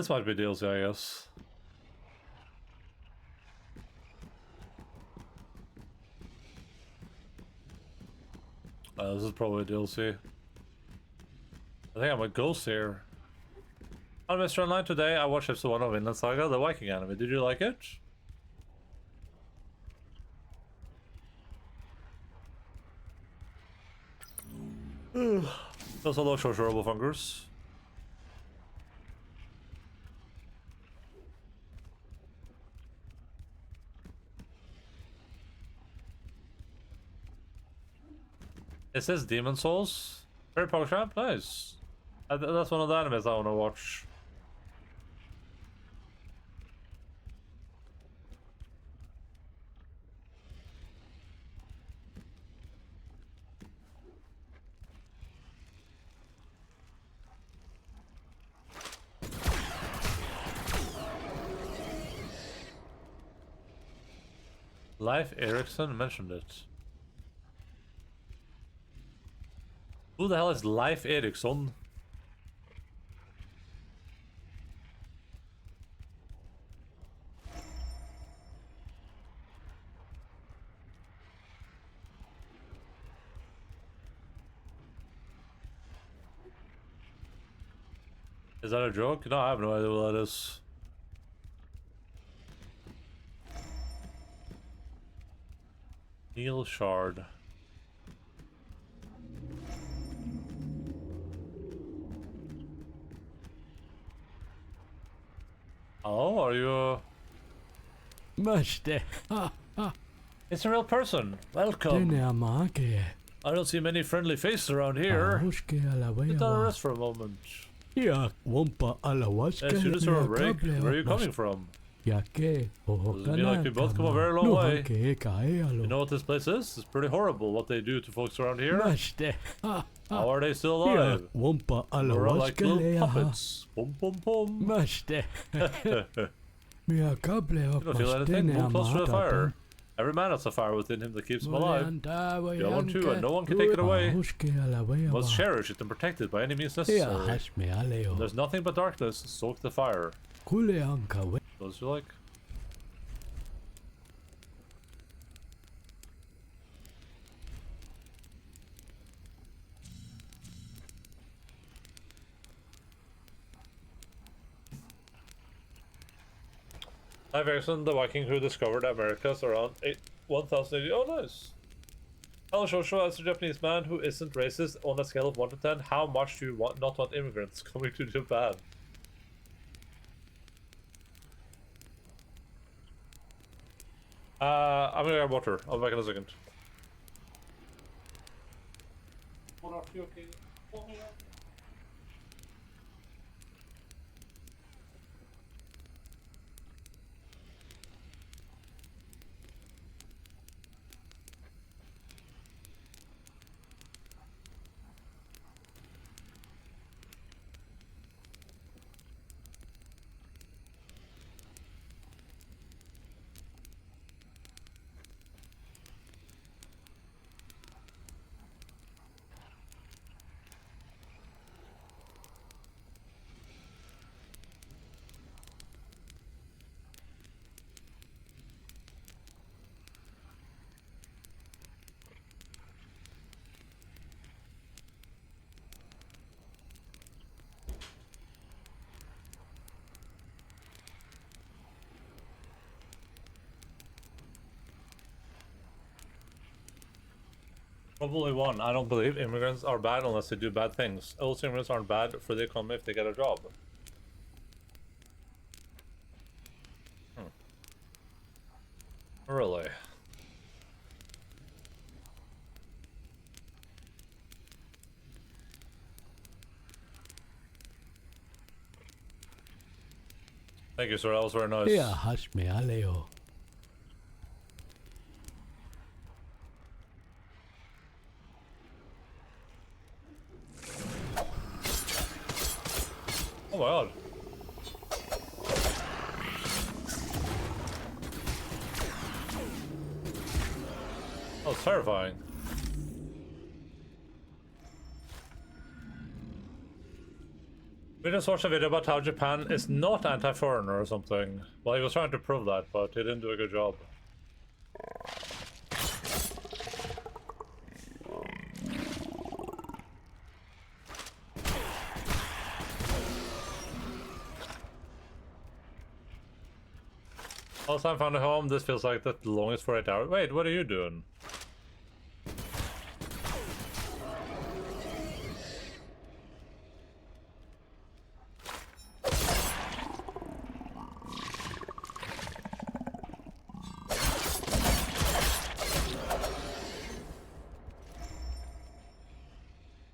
Speaker 1: This might be DLC, I guess. This is probably DLC. I think I'm a ghost here. On Mr. Online today, I watched episode 1 of Vinland Saga, the Viking anime. Did you like it? There's a lot of short fingers. It says Demon Souls. Very Power Trap, nice. That's one of the animes I want to watch. Leif Erikson mentioned it. Who the hell is Leif Erikson? Is that a joke? No, I have no idea what that is. Neil Shard. Oh, are you?
Speaker 11: Master.
Speaker 1: It's a real person. Welcome. I don't see many friendly faces around here. Sit down and rest for a moment. Yes, you deserve a break. Where are you coming from? Does it mean like we both come a very long way? You know what this place is? It's pretty horrible what they do to folks around here. How are they still alive? We're all like little puppets. Pum pum pum. You don't feel anything? Move closer to the fire. Every man has a fire within him that keeps him alive. You have one too, and no one can take it away. You must cherish it and protect it by any means necessary. There's nothing but darkness. Soak the fire. Those you like? Leif Erikson, the Viking who discovered Americas around 1080. Oh, nice. Hello, Shosho. As a Japanese man who isn't racist, on a scale of 1 to 10, how much do you not want immigrants coming to Japan? I'm gonna grab water. I'll be back in a second. Probably one. I don't believe immigrants are bad unless they do bad things. Also, immigrants aren't bad for the economy if they get a job. Really? Thank you, sir. That was very nice. Oh my god. That was terrifying. We just watched a video about how Japan is not anti-foreigner or something. Well, he was trying to prove that, but he didn't do a good job. Also, I found a home. This feels like the longest for 8 hours. Wait, what are you doing?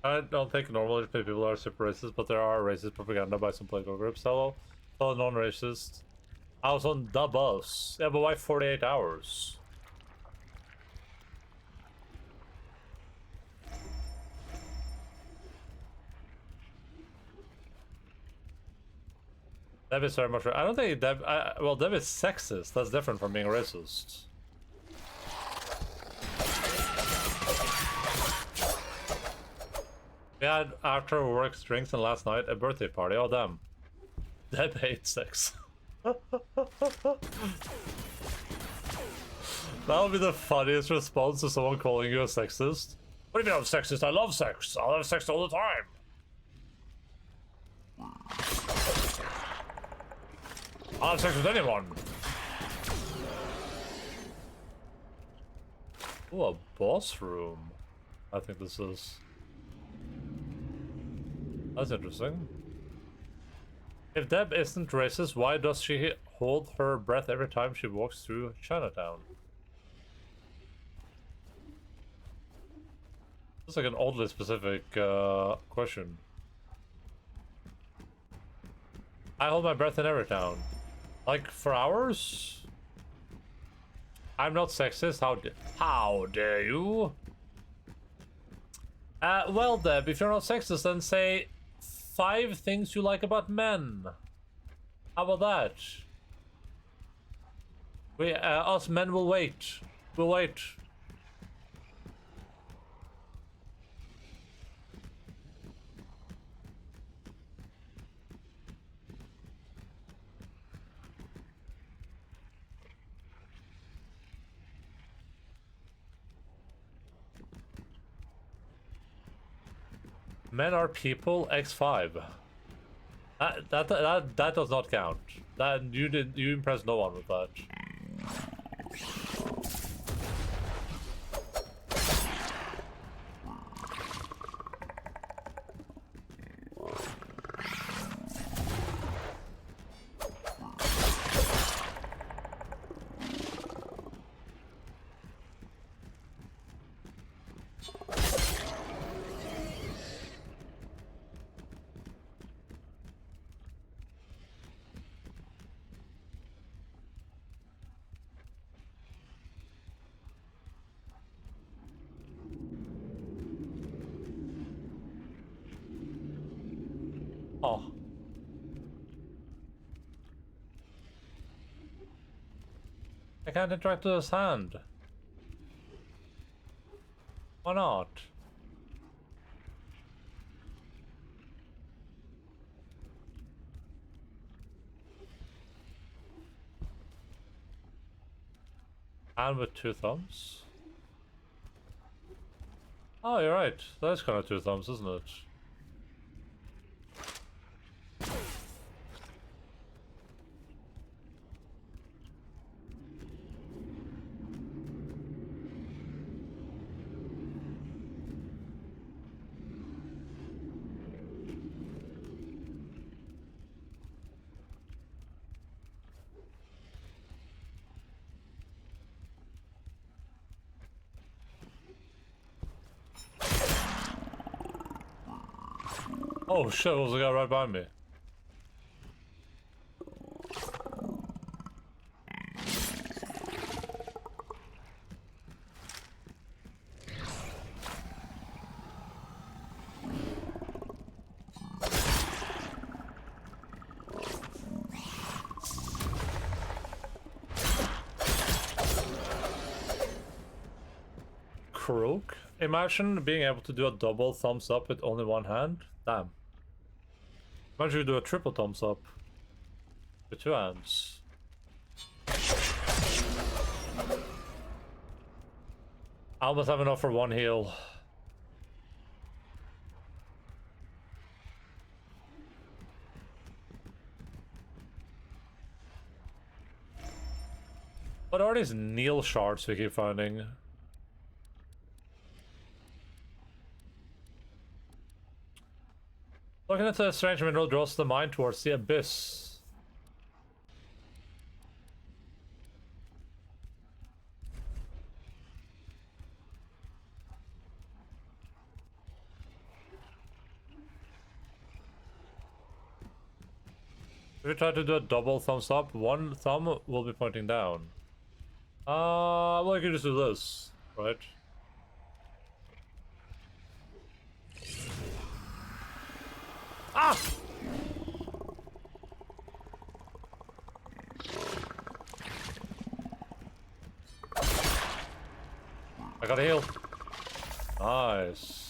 Speaker 1: I don't think normally people are super racist, but there are racist propaganda by some political groups. Hello, non-racist. I was on the bus. Yeah, but why 48 hours? Deb is very much. I don't think Deb. Well, Deb is sexist. That's different from being racist. We had after work drinks and last night a birthday party. Oh damn. Deb hates sex. That would be the funniest response to someone calling you a sexist. What do you mean I'm sexist? I love sex. I'll have sex all the time. I'll have sex with anyone. Ooh, a boss room. I think this is... That's interesting. If Deb isn't racist, why does she hold her breath every time she walks through Chinatown? That's like an oddly specific question. I hold my breath in every town. Like, for hours? I'm not sexist, how dare you? Well, Deb, if you're not sexist, then say 5 things you like about men. How about that? Us men will wait. We'll wait. Men are people. X5. That does not count. That you impressed no one with that. Oh. I can't interact with his hand. Why not? Hand with 2 thumbs? Oh, you're right. That's kind of 2 thumbs, isn't it? Oh shit, there was a guy right behind me. Croak? Imagine being able to do a double thumbs up with only one hand. Damn. Why don't you do a triple thumbs up? With 2 hands. I almost have enough for 1 heal. What are these Neil shards we keep finding? Looking at the strange mineral draws the mind towards the abyss. If we try to do a double thumbs up, 1 thumb will be pointing down. Well, I can just do this, right? Ah! I got a heal. Nice.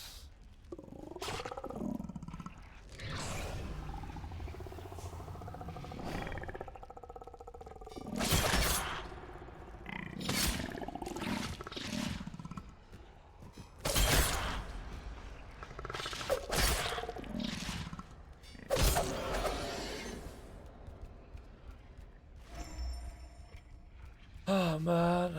Speaker 1: Oh man.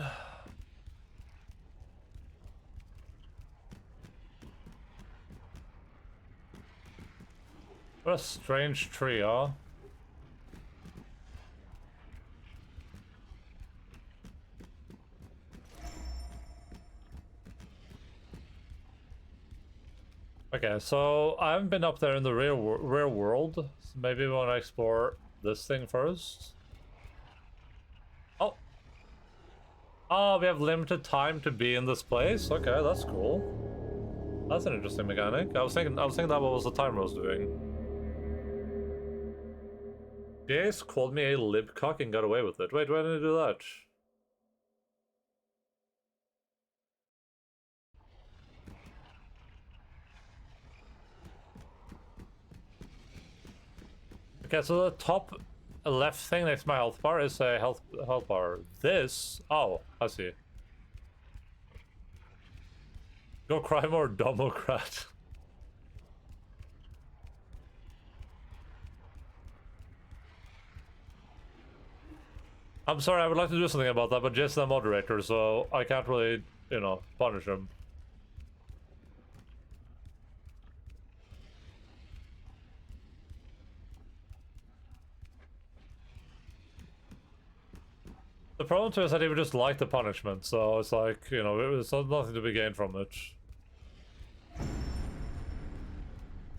Speaker 1: What a strange tree, huh? Okay, so I haven't been up there in the real world. So maybe we want to explore this thing first. Oh. Oh, we have limited time to be in this place. Okay, that's cool. That's an interesting mechanic. I was thinking that was the timer I was doing. Jace called me a libcock and got away with it. Wait, why did I do that? Okay, so the top left thing next to my health bar is a health bar. This, oh, I see. Go cry more, Democrat. I'm sorry, I would like to do something about that, but Jason's a moderator, so I can't really, you know, punish him. The problem too is that he would just like the punishment, so it's like, you know, it's nothing to be gained from it.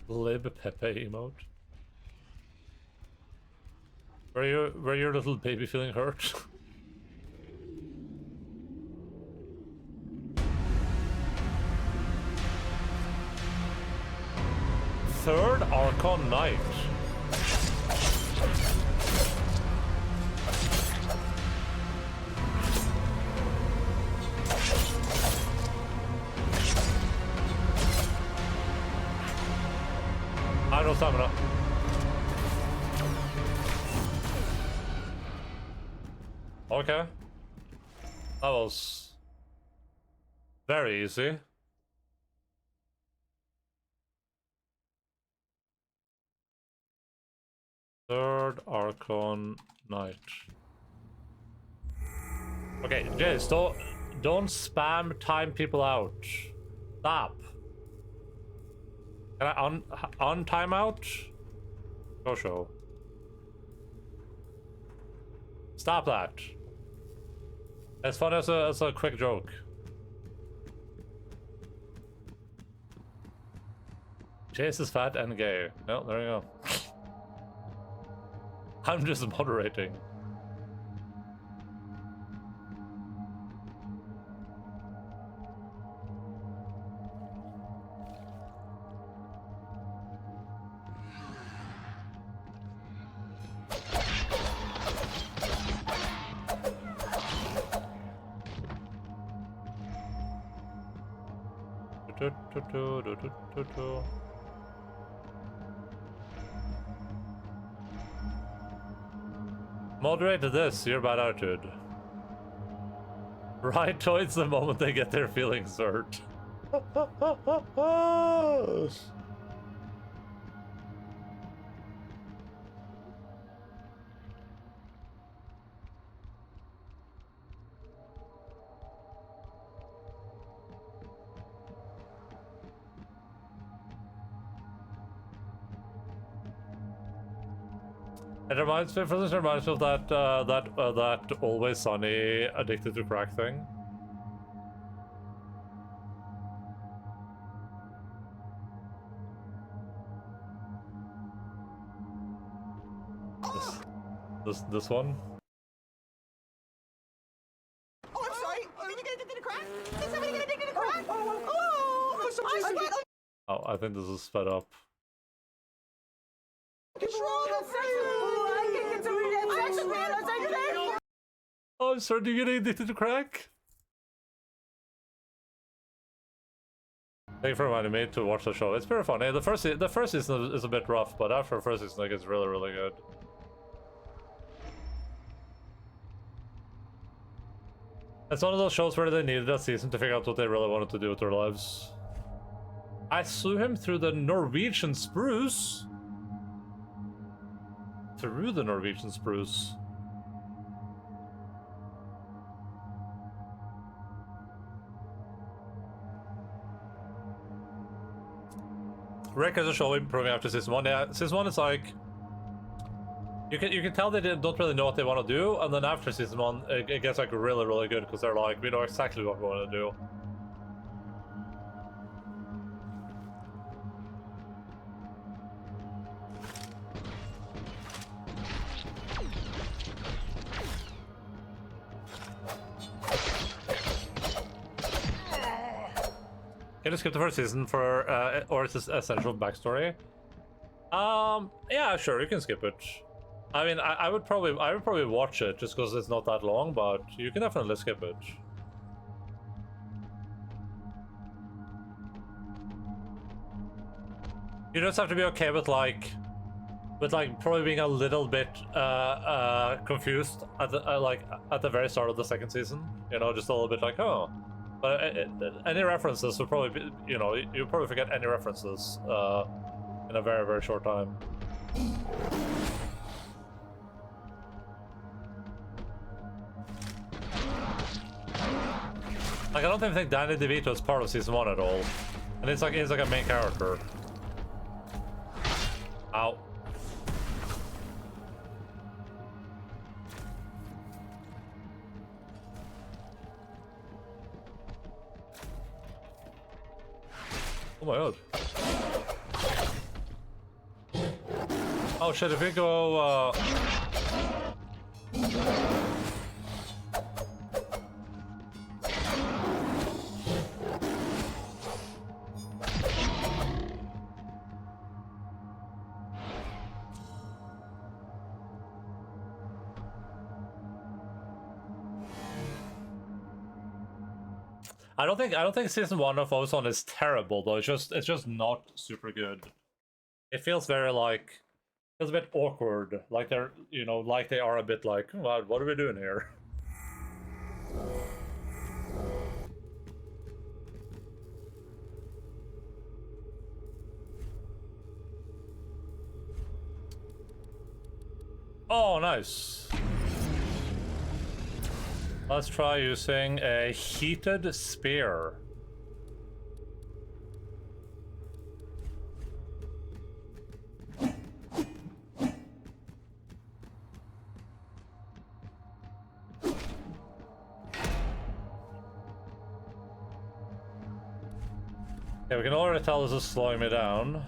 Speaker 1: Lib Pepe emote. Were your little baby feeling hurt? Third Archon Knight. I have no stamina. Okay. That was very easy. Third Archon Knight. Okay, Jace, don't spam time people out. Stop. Can I on timeout? Go show. Stop that. As fun as a quick joke. Jace is fat and gay. Oh, there you go. I'm just moderating. Moderate this, your bad attitude. Rightoids the moment they get their feelings hurt. It reminds me, for this reminds me of that Always Sunny addicted to crack thing. This one.
Speaker 4: Oh, I'm sorry. Did you get addicted to crack? Did somebody get addicted to crack? Oh,
Speaker 1: Oh, I think this is sped up. Oh, I'm sorry, do you get addicted to crack? Thank you for reminding me to watch the show. It's very funny. The first season is a bit rough, but after the first season, like, it's really, really good. It's one of those shows where they needed a season to figure out what they really wanted to do with their lives. I slew him through the Norwegian spruce. Through the Norwegian spruce. Rick has a show improving after season 1. Yeah, season 1 is like you can tell they don't really know what they want to do, and then after season 1 it gets like really, really good because they're like, we know exactly what we want to do. Can you skip the first season for, or is this essential backstory? Yeah, sure, you can skip it. I mean, I would probably watch it just because it's not that long, but you can definitely skip it. You just have to be okay with probably being a little bit confused at the very start of the second season. You know, just a little bit like, oh. But any references will probably be, you know, you'll probably forget any references in a very, very short time. Like, I don't even think Danny DeVito is part of season 1 at all. And he's like a main character. Ow. Oh my god. Oh shit, if we go, I don't think season 1 of Ozone is terrible though. It's just not super good. It feels very like, feels a bit awkward. Like they're, you know, like they are a bit like, what are we doing here? Oh, nice. Let's try using a heated spear. Yeah, we can already tell this is slowing me down.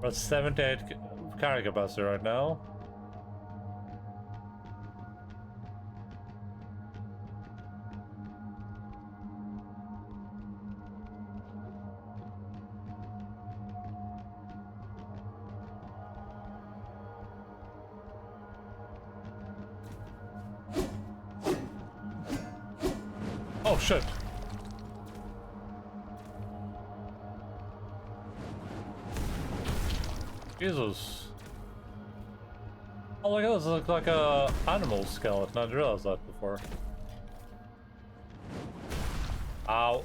Speaker 1: We're at 78 carry capacity right now. Oh shit. Jesus. Oh, look at this. It looks like a animal skeleton. I didn't realize that before. Ow.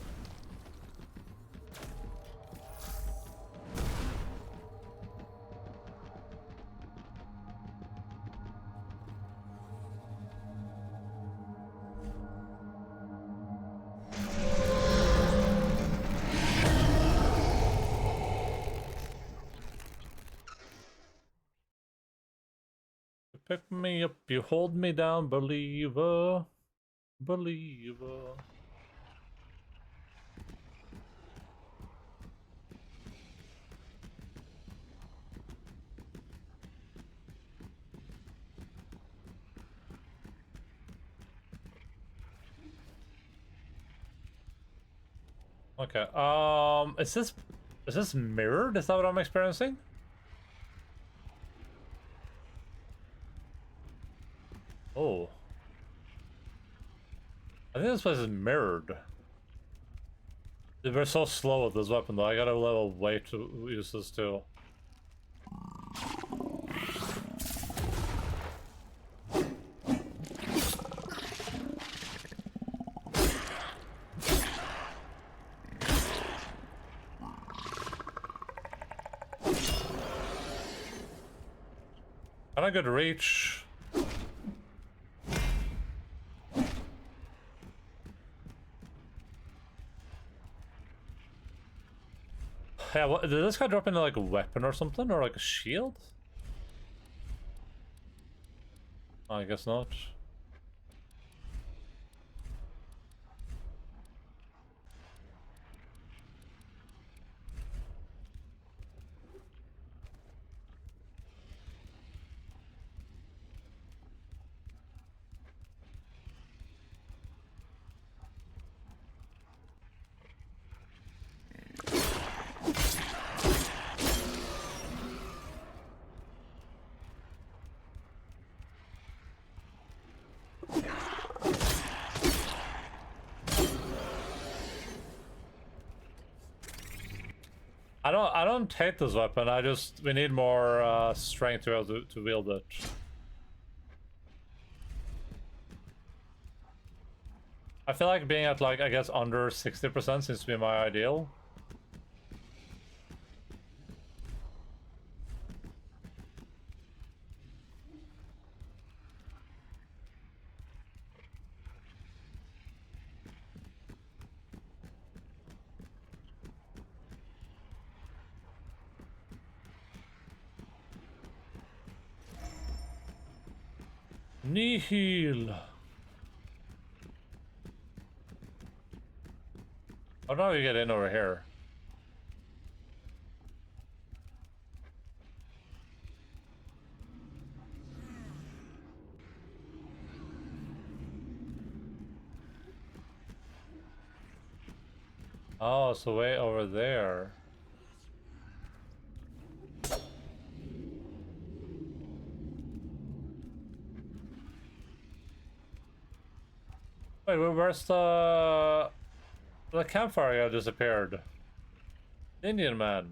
Speaker 1: You pick me up, you hold me down, believer. Believer. Okay, is this mirrored? Is that what I'm experiencing? Oh. I think this place is mirrored. We're so slow with this weapon though, I gotta level way to use this too. Kinda good reach. Yeah, what, did this guy drop into like a weapon or something? Or like a shield? I guess not. I don't hate this weapon. We need more strength to be able to wield it. I feel like being at like I guess under 60% seems to be my ideal. Nihil. Oh, now you get in over here. Oh, it's way over there. Wait, where's the campfire guy disappeared? Indian man.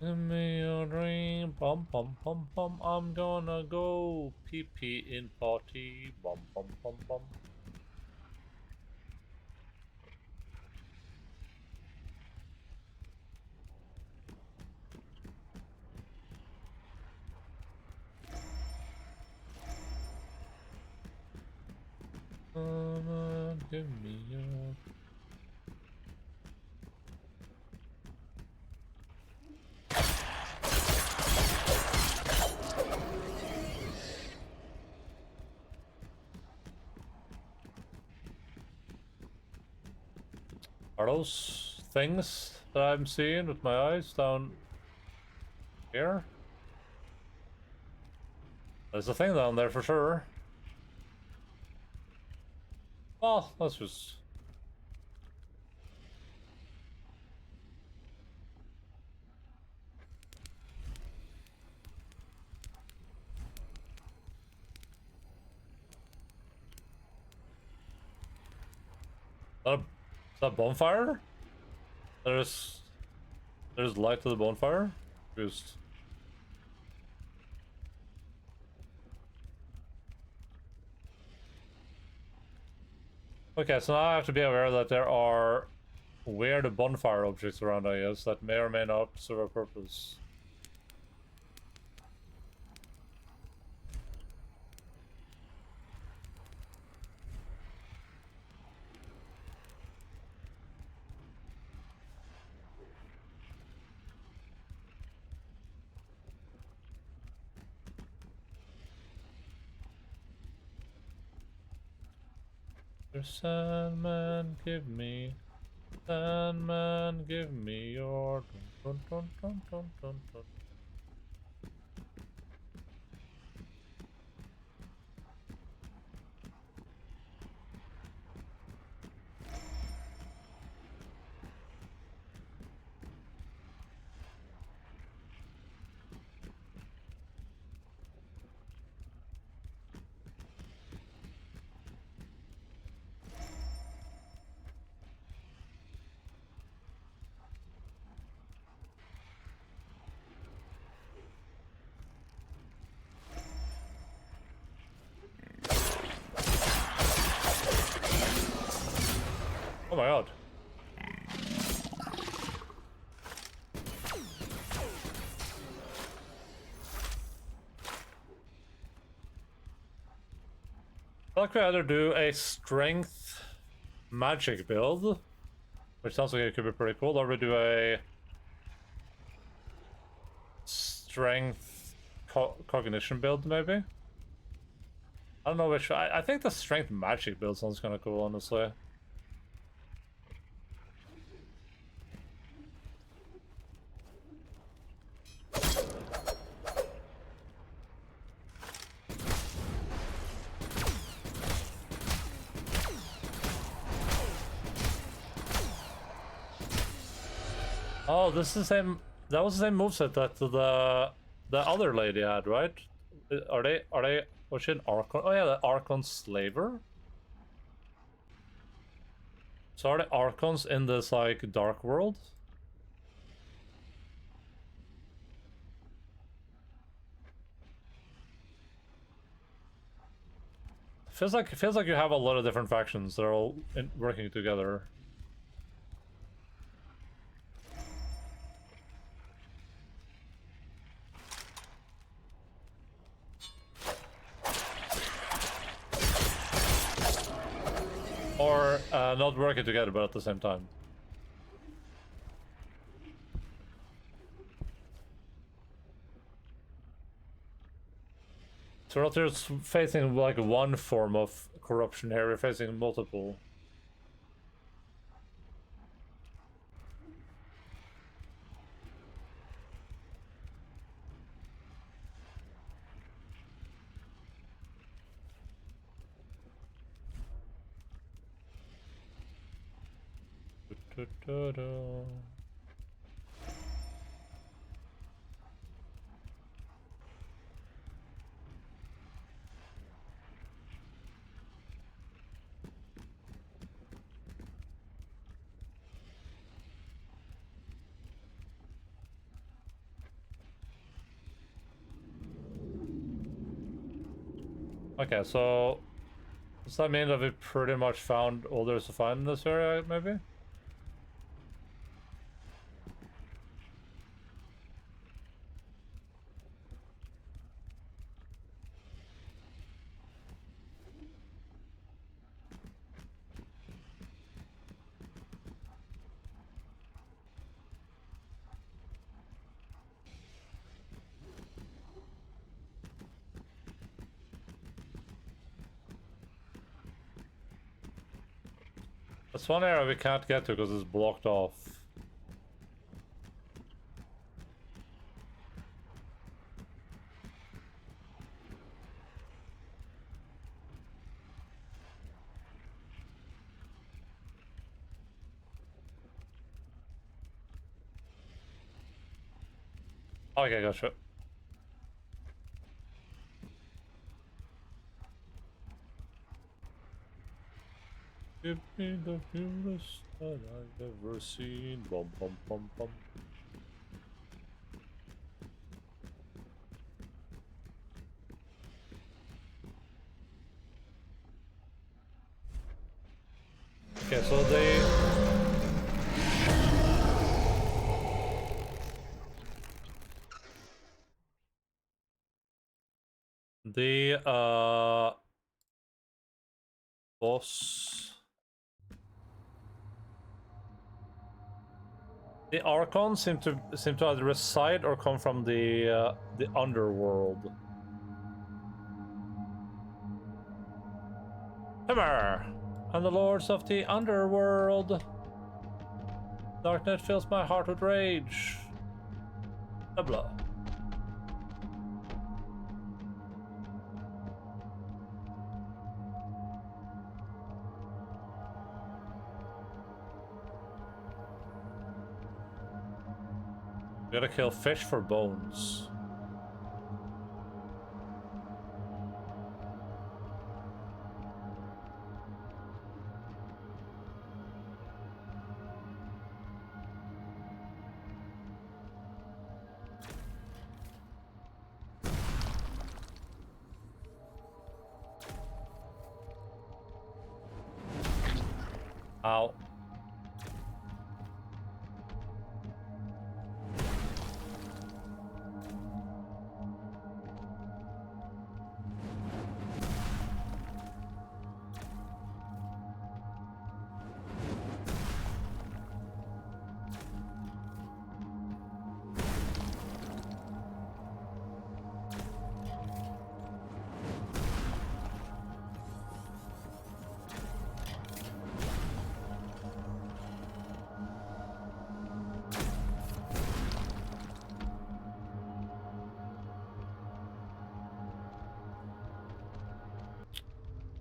Speaker 1: Give me a dream, pom pom pom pom. I'm gonna go pee pee in party, pom pom pom pom. Give me a... Are those things that I'm seeing with my eyes down here? There's a thing down there for sure. Well, let's just... Is that a bonfire? There's light to the bonfire? Just. Okay, so now I have to be aware that there are weird bonfire objects around, I guess, that may or may not serve a purpose. Sandman, give me your dun, dun, dun, dun, dun, dun. Oh my god. I like we either do a strength magic build, which sounds like it could be pretty cool, or we do a strength cognition build, maybe? I don't know which. I think the strength magic build sounds kind of cool, honestly. Oh, this is the same. That was the same moveset that the other lady had, right? Are they? Was she an Archon? Oh yeah, the Archon Slaver. So are the Archons in this like dark world? Feels like you have a lot of different factions that are all working together. Or not working together, but at the same time. So we're not just facing like one form of corruption here, we're facing multiple. Okay, so does that mean that we pretty much found all there is to find in this area, maybe? That's one area we can't get to because it's blocked off. Okay, gotcha. Give me the purest that I've ever seen. Bum bum bum bum. Okay, so the boss, the Archons seem to either reside or come from the underworld. Hammer! And the lords of the underworld. Darkness fills my heart with rage. Blah blah. We gotta kill fish for bones. Ow.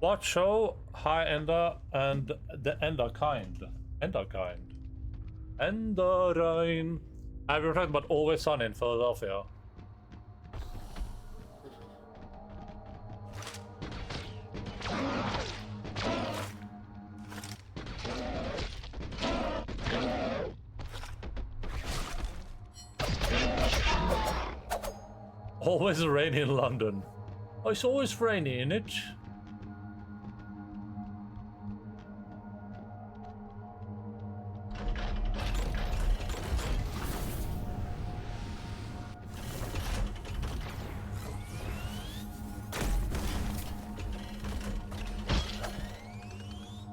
Speaker 1: What show? Hi Enda and the Enda kind. Enda kind. Endaline. We were talking about Always Sunny in Philadelphia. Always rainy in London. Oh, it's always rainy in it.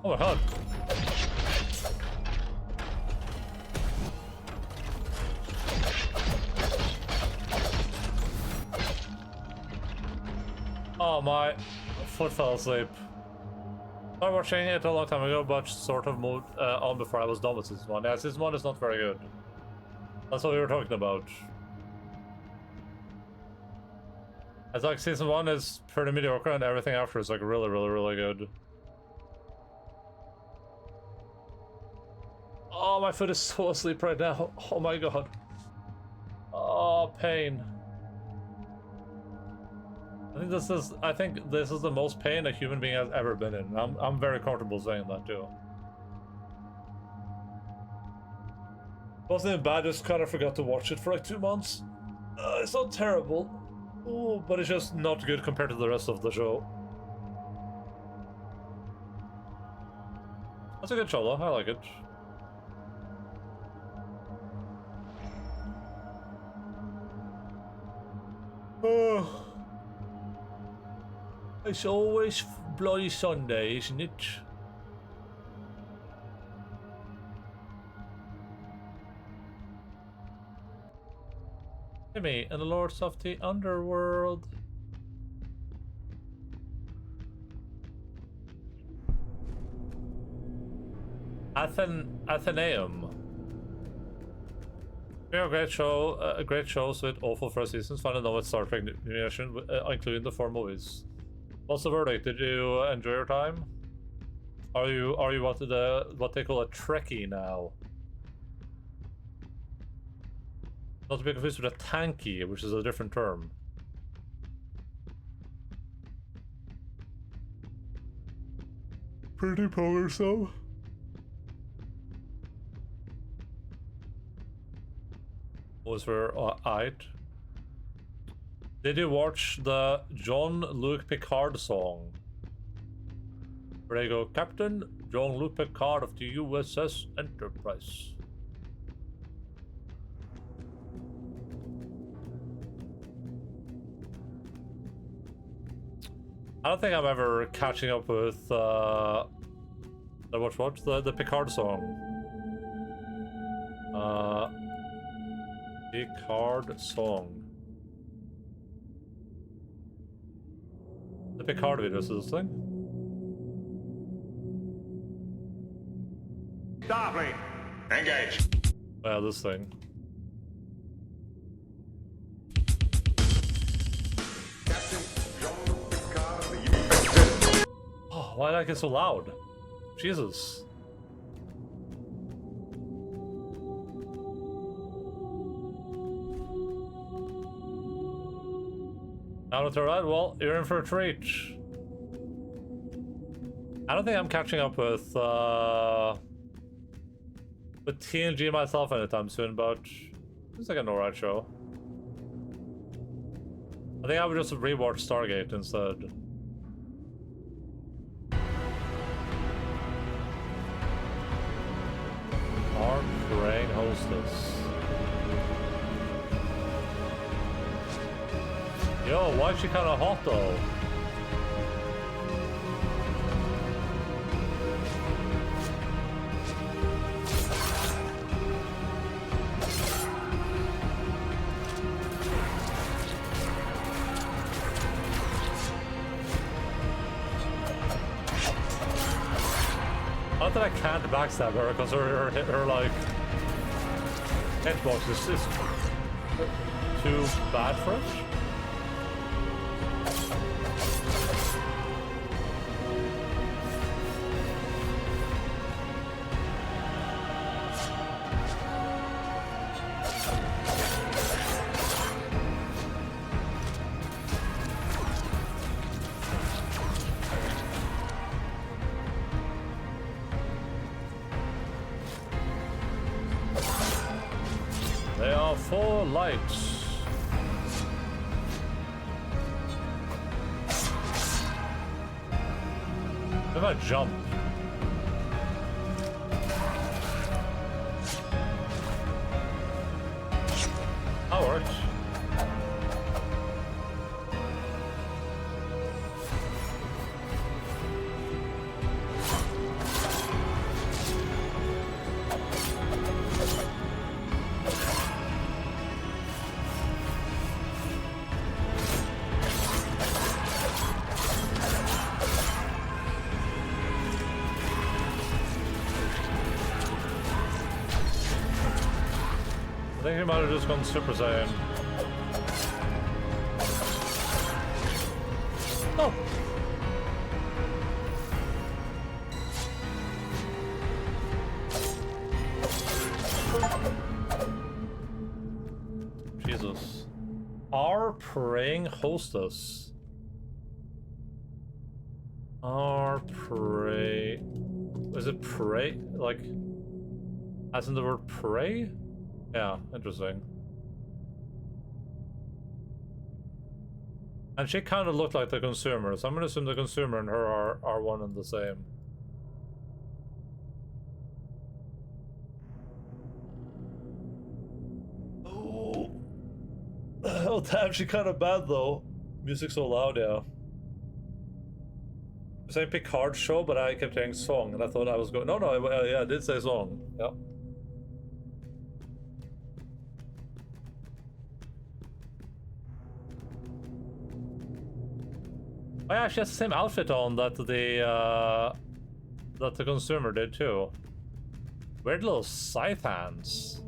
Speaker 1: Oh my god. Oh, my foot fell asleep. I was watching it a long time ago, but sort of moved on before I was done with season 1. Yeah, season 1 is not very good. That's what we were talking about. It's like season 1 is pretty mediocre and everything after is like really, really, really good. Oh, my foot is so asleep right now. Oh my god. Oh, pain. I think this is the most pain a human being has ever been in. I'm very comfortable saying that too. Wasn't it bad? Just kind of forgot to watch it for like 2 months. It's not terrible. Ooh, but it's just not good compared to the rest of the show. That's a good show though. I like it. Oh. It's always bloody Sunday, isn't it? Timmy and the Lords of the Underworld. Athenaeum. Yeah, great show. Great shows with awful first seasons. Finally know what Star Trek animation, including the 4 movies. What's the verdict? Did you enjoy your time? Are you what they call a Trekkie now? Not to be confused with a tanky, which is a different term. Pretty bothersome. Was for eight. Did you watch the Jean-Luc Picard song? Where they go, Captain Jean-Luc Picard of the USS Enterprise. I don't think I'm ever catching up with the Picard song. Picard song. The Picard videos is this thing?
Speaker 7: Starfleet, engage.
Speaker 1: Yeah, this thing. Oh, why did I get so loud? Jesus. Now to right, well, you're in for a treat. I don't think I'm catching up with TNG myself anytime soon, but it's like an alright show. I think I would just rewatch Stargate instead. Our praying hostess. Yo, why is she kind of hot though? Not that I can't backstab her because her like hitbox is just too bad for it. They are four lights. If I jump. That worked. I think he might have just gone Super Saiyan. Oh! Jesus. Our praying hostess. Our pray... Is it pray? Like... As in the word pray? Yeah, interesting. And she kind of looked like the consumer, so I'm gonna assume the consumer and her are one and the same. Oh, oh damn, she kind of bad though. Music so loud, yeah. I'm saying Picard show, but I kept hearing song, and I thought I was going. No, yeah, I did say song. Yeah. Oh yeah, she has the same outfit on that the consumer did too. Weird little scythe hands.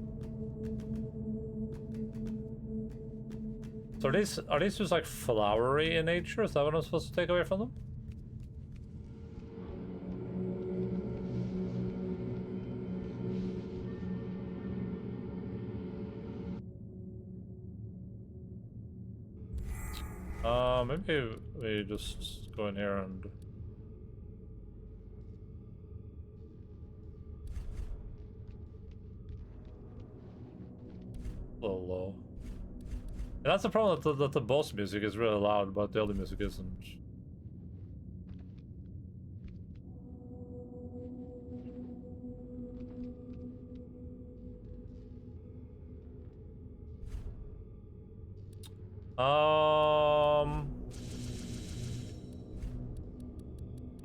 Speaker 1: So are these just like flowery in nature? Is that what I'm supposed to take away from them? Maybe we just go in here and... A little low. And that's the problem, that the boss music is really loud, but the other music isn't.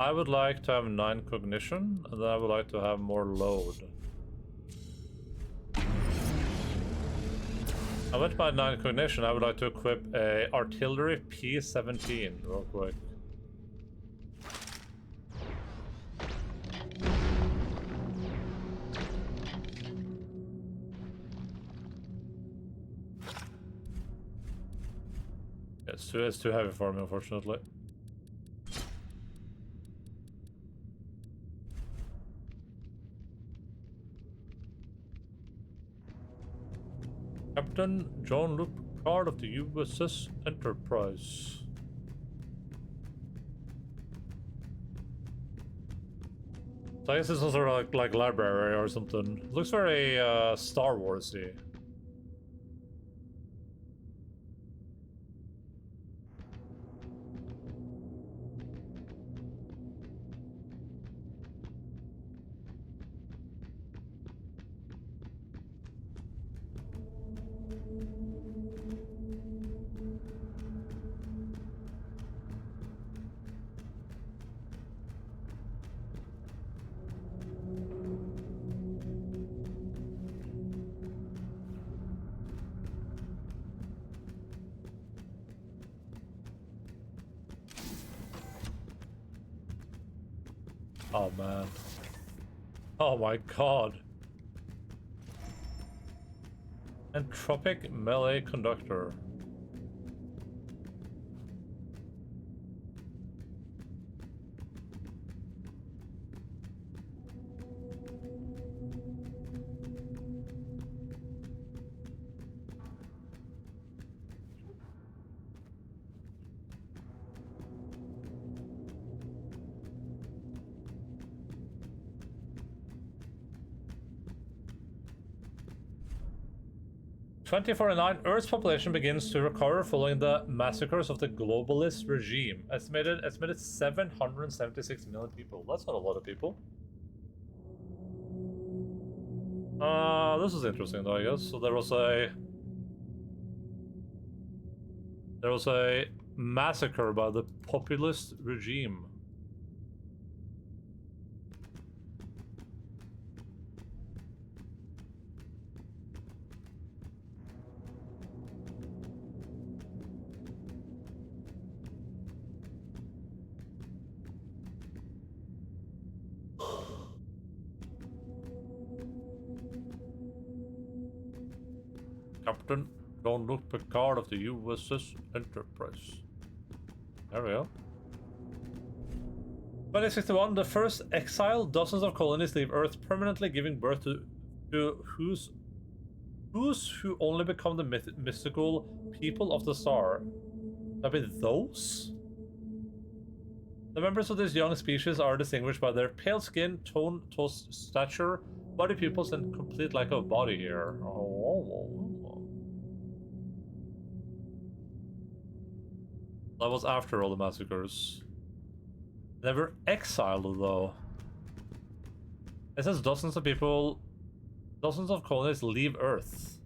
Speaker 1: I would like to have 9 cognition, and then I would like to have more load. I went by 9 cognition. I would like to equip a artillery P-17 real quick. It's too heavy for me, unfortunately. Captain Jean-Luc Picard of the USS Enterprise. So I guess it's some sort of like library or something. Looks very Star Wars-y. Oh man. Oh my god. Entropic melee conductor. (2049) Earth's population begins to recover following the massacres of the globalist regime. Estimated 776 million people. That's not a lot of people. This is interesting though, I guess. So there was a massacre by the populist regime. Captain Jean-Luc Picard of the USS Enterprise. There we go. 2061, the first exile. Dozens of colonies leave Earth permanently, giving birth to whose who only become the mystical people of the star. I mean, those? The members of this young species are distinguished by their pale skin, tall stature, body pupils, and complete lack of body hair. That was after all the massacres. Never exiled, though. It says dozens of colonies leave Earth.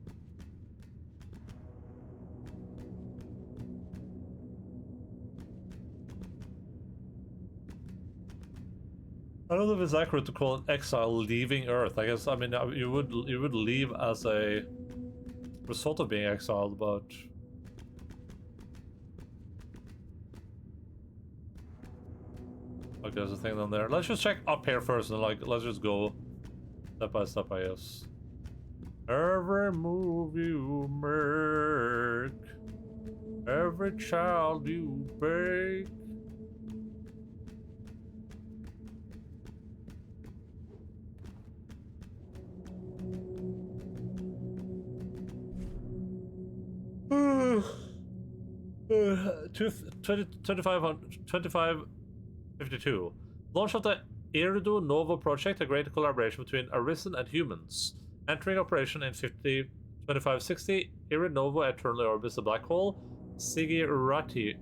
Speaker 1: I don't know if it's accurate to call an exile leaving Earth. I guess, I mean, you would leave as a result of being exiled, but okay, there's a thing down there. Let's just check up here first, and like, let's just go step by step, I guess. Every move you make, every child you bake. Uh, 2552. Launch of the Irido Novo project, a great collaboration between Arisen and humans. Entering operation in 2560, Irid Novo eternally orbits the black hole Sagittarius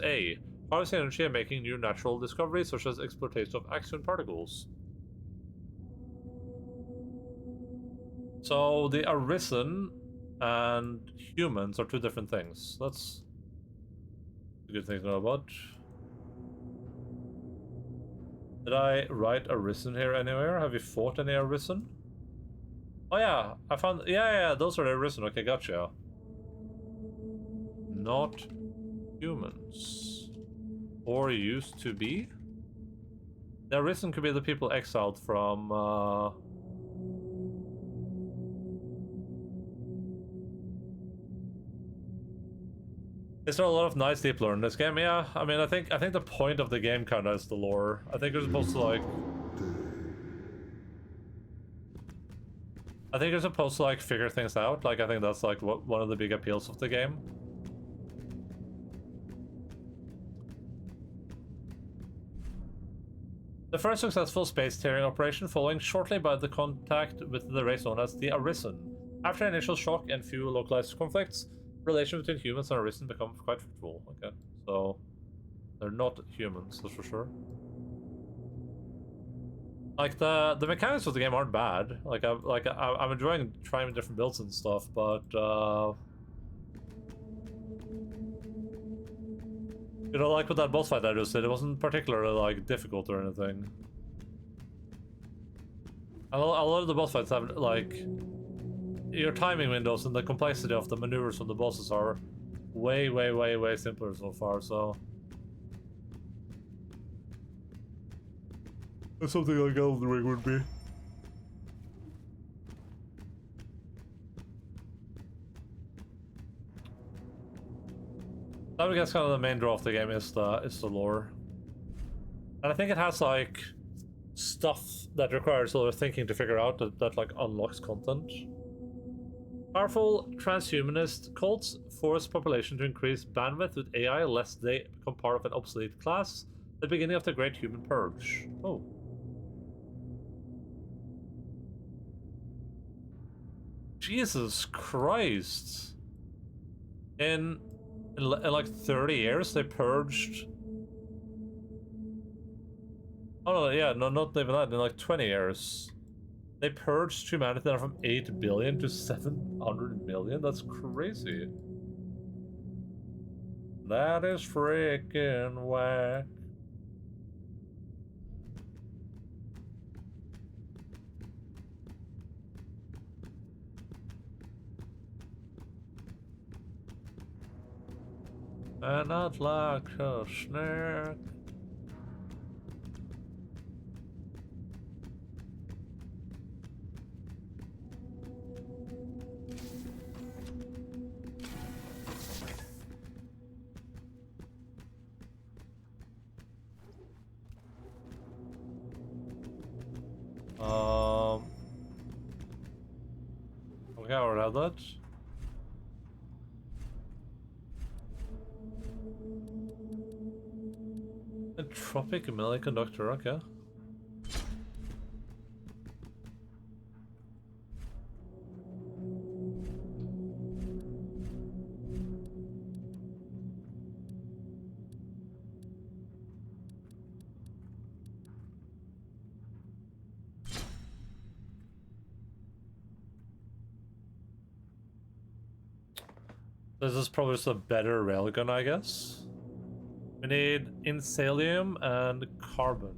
Speaker 1: A, harvesting energy and making new natural discoveries such as exploitation of axion particles. So the Arisen and humans are two different things. That's a good thing to know about. Did I write Arisen here anywhere? Have you fought any Arisen? Oh yeah, I found, yeah, those are the Arisen. Okay, gotcha. Not humans. Or used to be? The Arisen could be the people exiled from, Is there a lot of nice deep lore in this game? Yeah, I mean, I think the point of the game kind of is the lore. I think you're supposed to like... I think you're supposed to like figure things out. Like, I think that's like one of the big appeals of the game. The first successful space tearing operation following shortly by the contact with the race known as the Arisen. After initial shock and few localized conflicts, relations between humans and Arisen become quite fruitful. Okay, so they're not humans, that's for sure. Like the mechanics of the game aren't bad. I'm enjoying trying different builds and stuff, but you know, like with that boss fight I just did, it wasn't particularly like difficult or anything. A lot of the boss fights have like your timing windows and the complexity of the maneuvers from the bosses are way simpler so far, so that's something like Elden Ring would be. I would guess kind of the main draw of the game is the lore. And I think it has like stuff that requires a lot of thinking to figure out that like unlocks content. Powerful transhumanist cults force population to increase bandwidth with AI lest they become part of an obsolete class. The beginning of the Great Human Purge. Oh. Jesus Christ. In like 30 years they purged... Oh no, yeah, no, not even that. In like 20 years. They purged humanity from 8 billion to 700 million? That's crazy. That is freaking whack. And I'd like a snack. Okay, I already had that. Entropic semiconductor, okay. This is probably just a better railgun, I guess. We need insalium and carbon.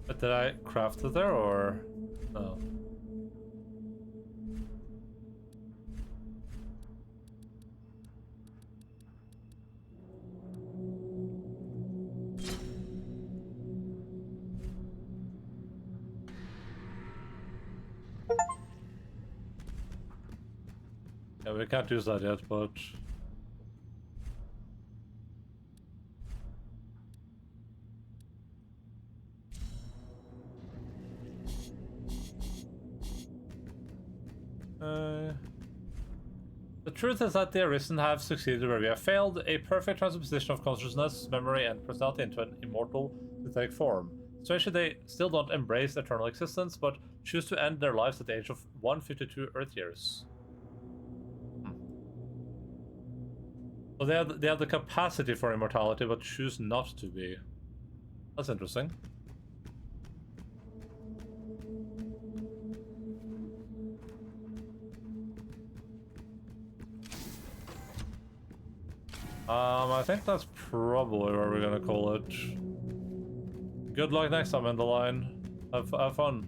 Speaker 1: But did I craft it there or no? Yeah, we can't use that yet, but The truth is that the Arisen have succeeded where we have failed, a perfect transposition of consciousness, memory, and personality into an immortal synthetic form. Strangely, they still don't embrace eternal existence, but choose to end their lives at the age of 152 Earth years. So they have the capacity for immortality, but choose not to be. That's interesting. I think that's probably where we're gonna call it. Good luck next time, Endaline. Have fun.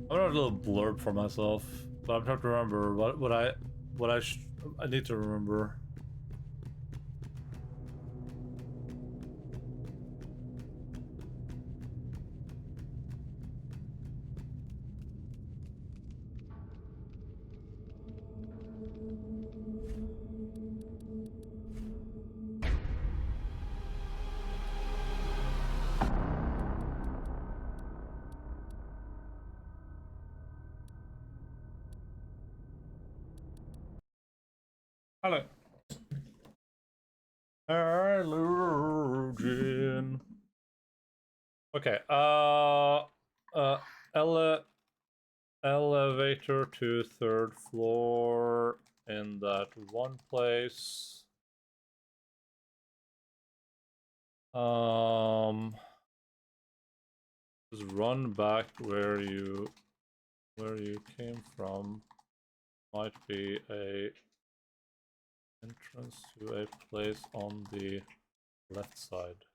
Speaker 1: I wrote a little blurb for myself, but I'm trying to remember what I need to remember. Hello. Hello, Jin. Okay. Elevator to 3rd floor in that one place. Just run back where you came from. Might be a entrance to a place on the left side.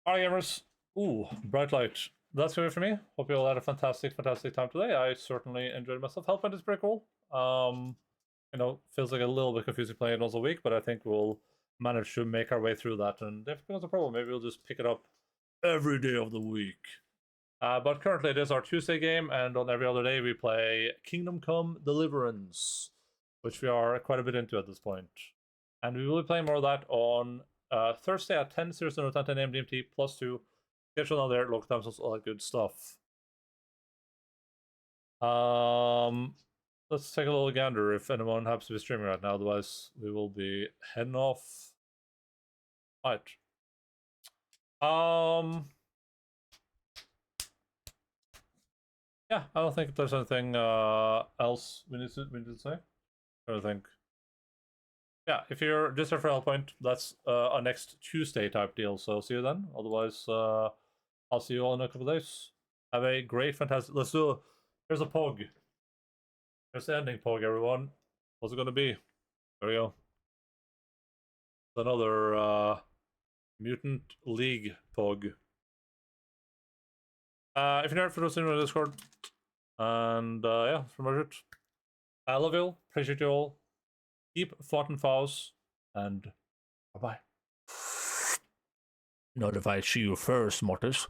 Speaker 1: Alright, gamers. Ooh, bright light. That's good for me. Hope you all had a fantastic time today. I certainly enjoyed myself. Hellpoint is pretty cool. You know, feels like a little bit confusing playing it once a week, but I think we'll manage to make our way through that. And if it becomes a problem, maybe we'll just pick it up every day of the week. But currently it is our Tuesday game, and on every other day we play Kingdom Come Deliverance, which we are quite a bit into at this point. And we will be playing more of that on Thursday at 10, 10 a.m. DMT, +2. Schedule on there, local times, all that good stuff. Let's take a little gander if anyone happens to be streaming right now, otherwise we will be heading off. Right. Yeah, I don't think there's anything else we need to say. I don't think. Yeah, if you're just here for Hellpoint, that's a next Tuesday type deal. So see you then. Otherwise, I'll see you all in a couple of days. Have a great, fantastic. Let's do. Here's a pog. Here's the ending pog, everyone. What's it gonna be? There we go. Another Mutant League pog. If you're not for those in the Discord, and yeah, from Margaret, I love you all, appreciate you all. Keep fighting fouls, and bye bye. Not if I see you first, Mortis.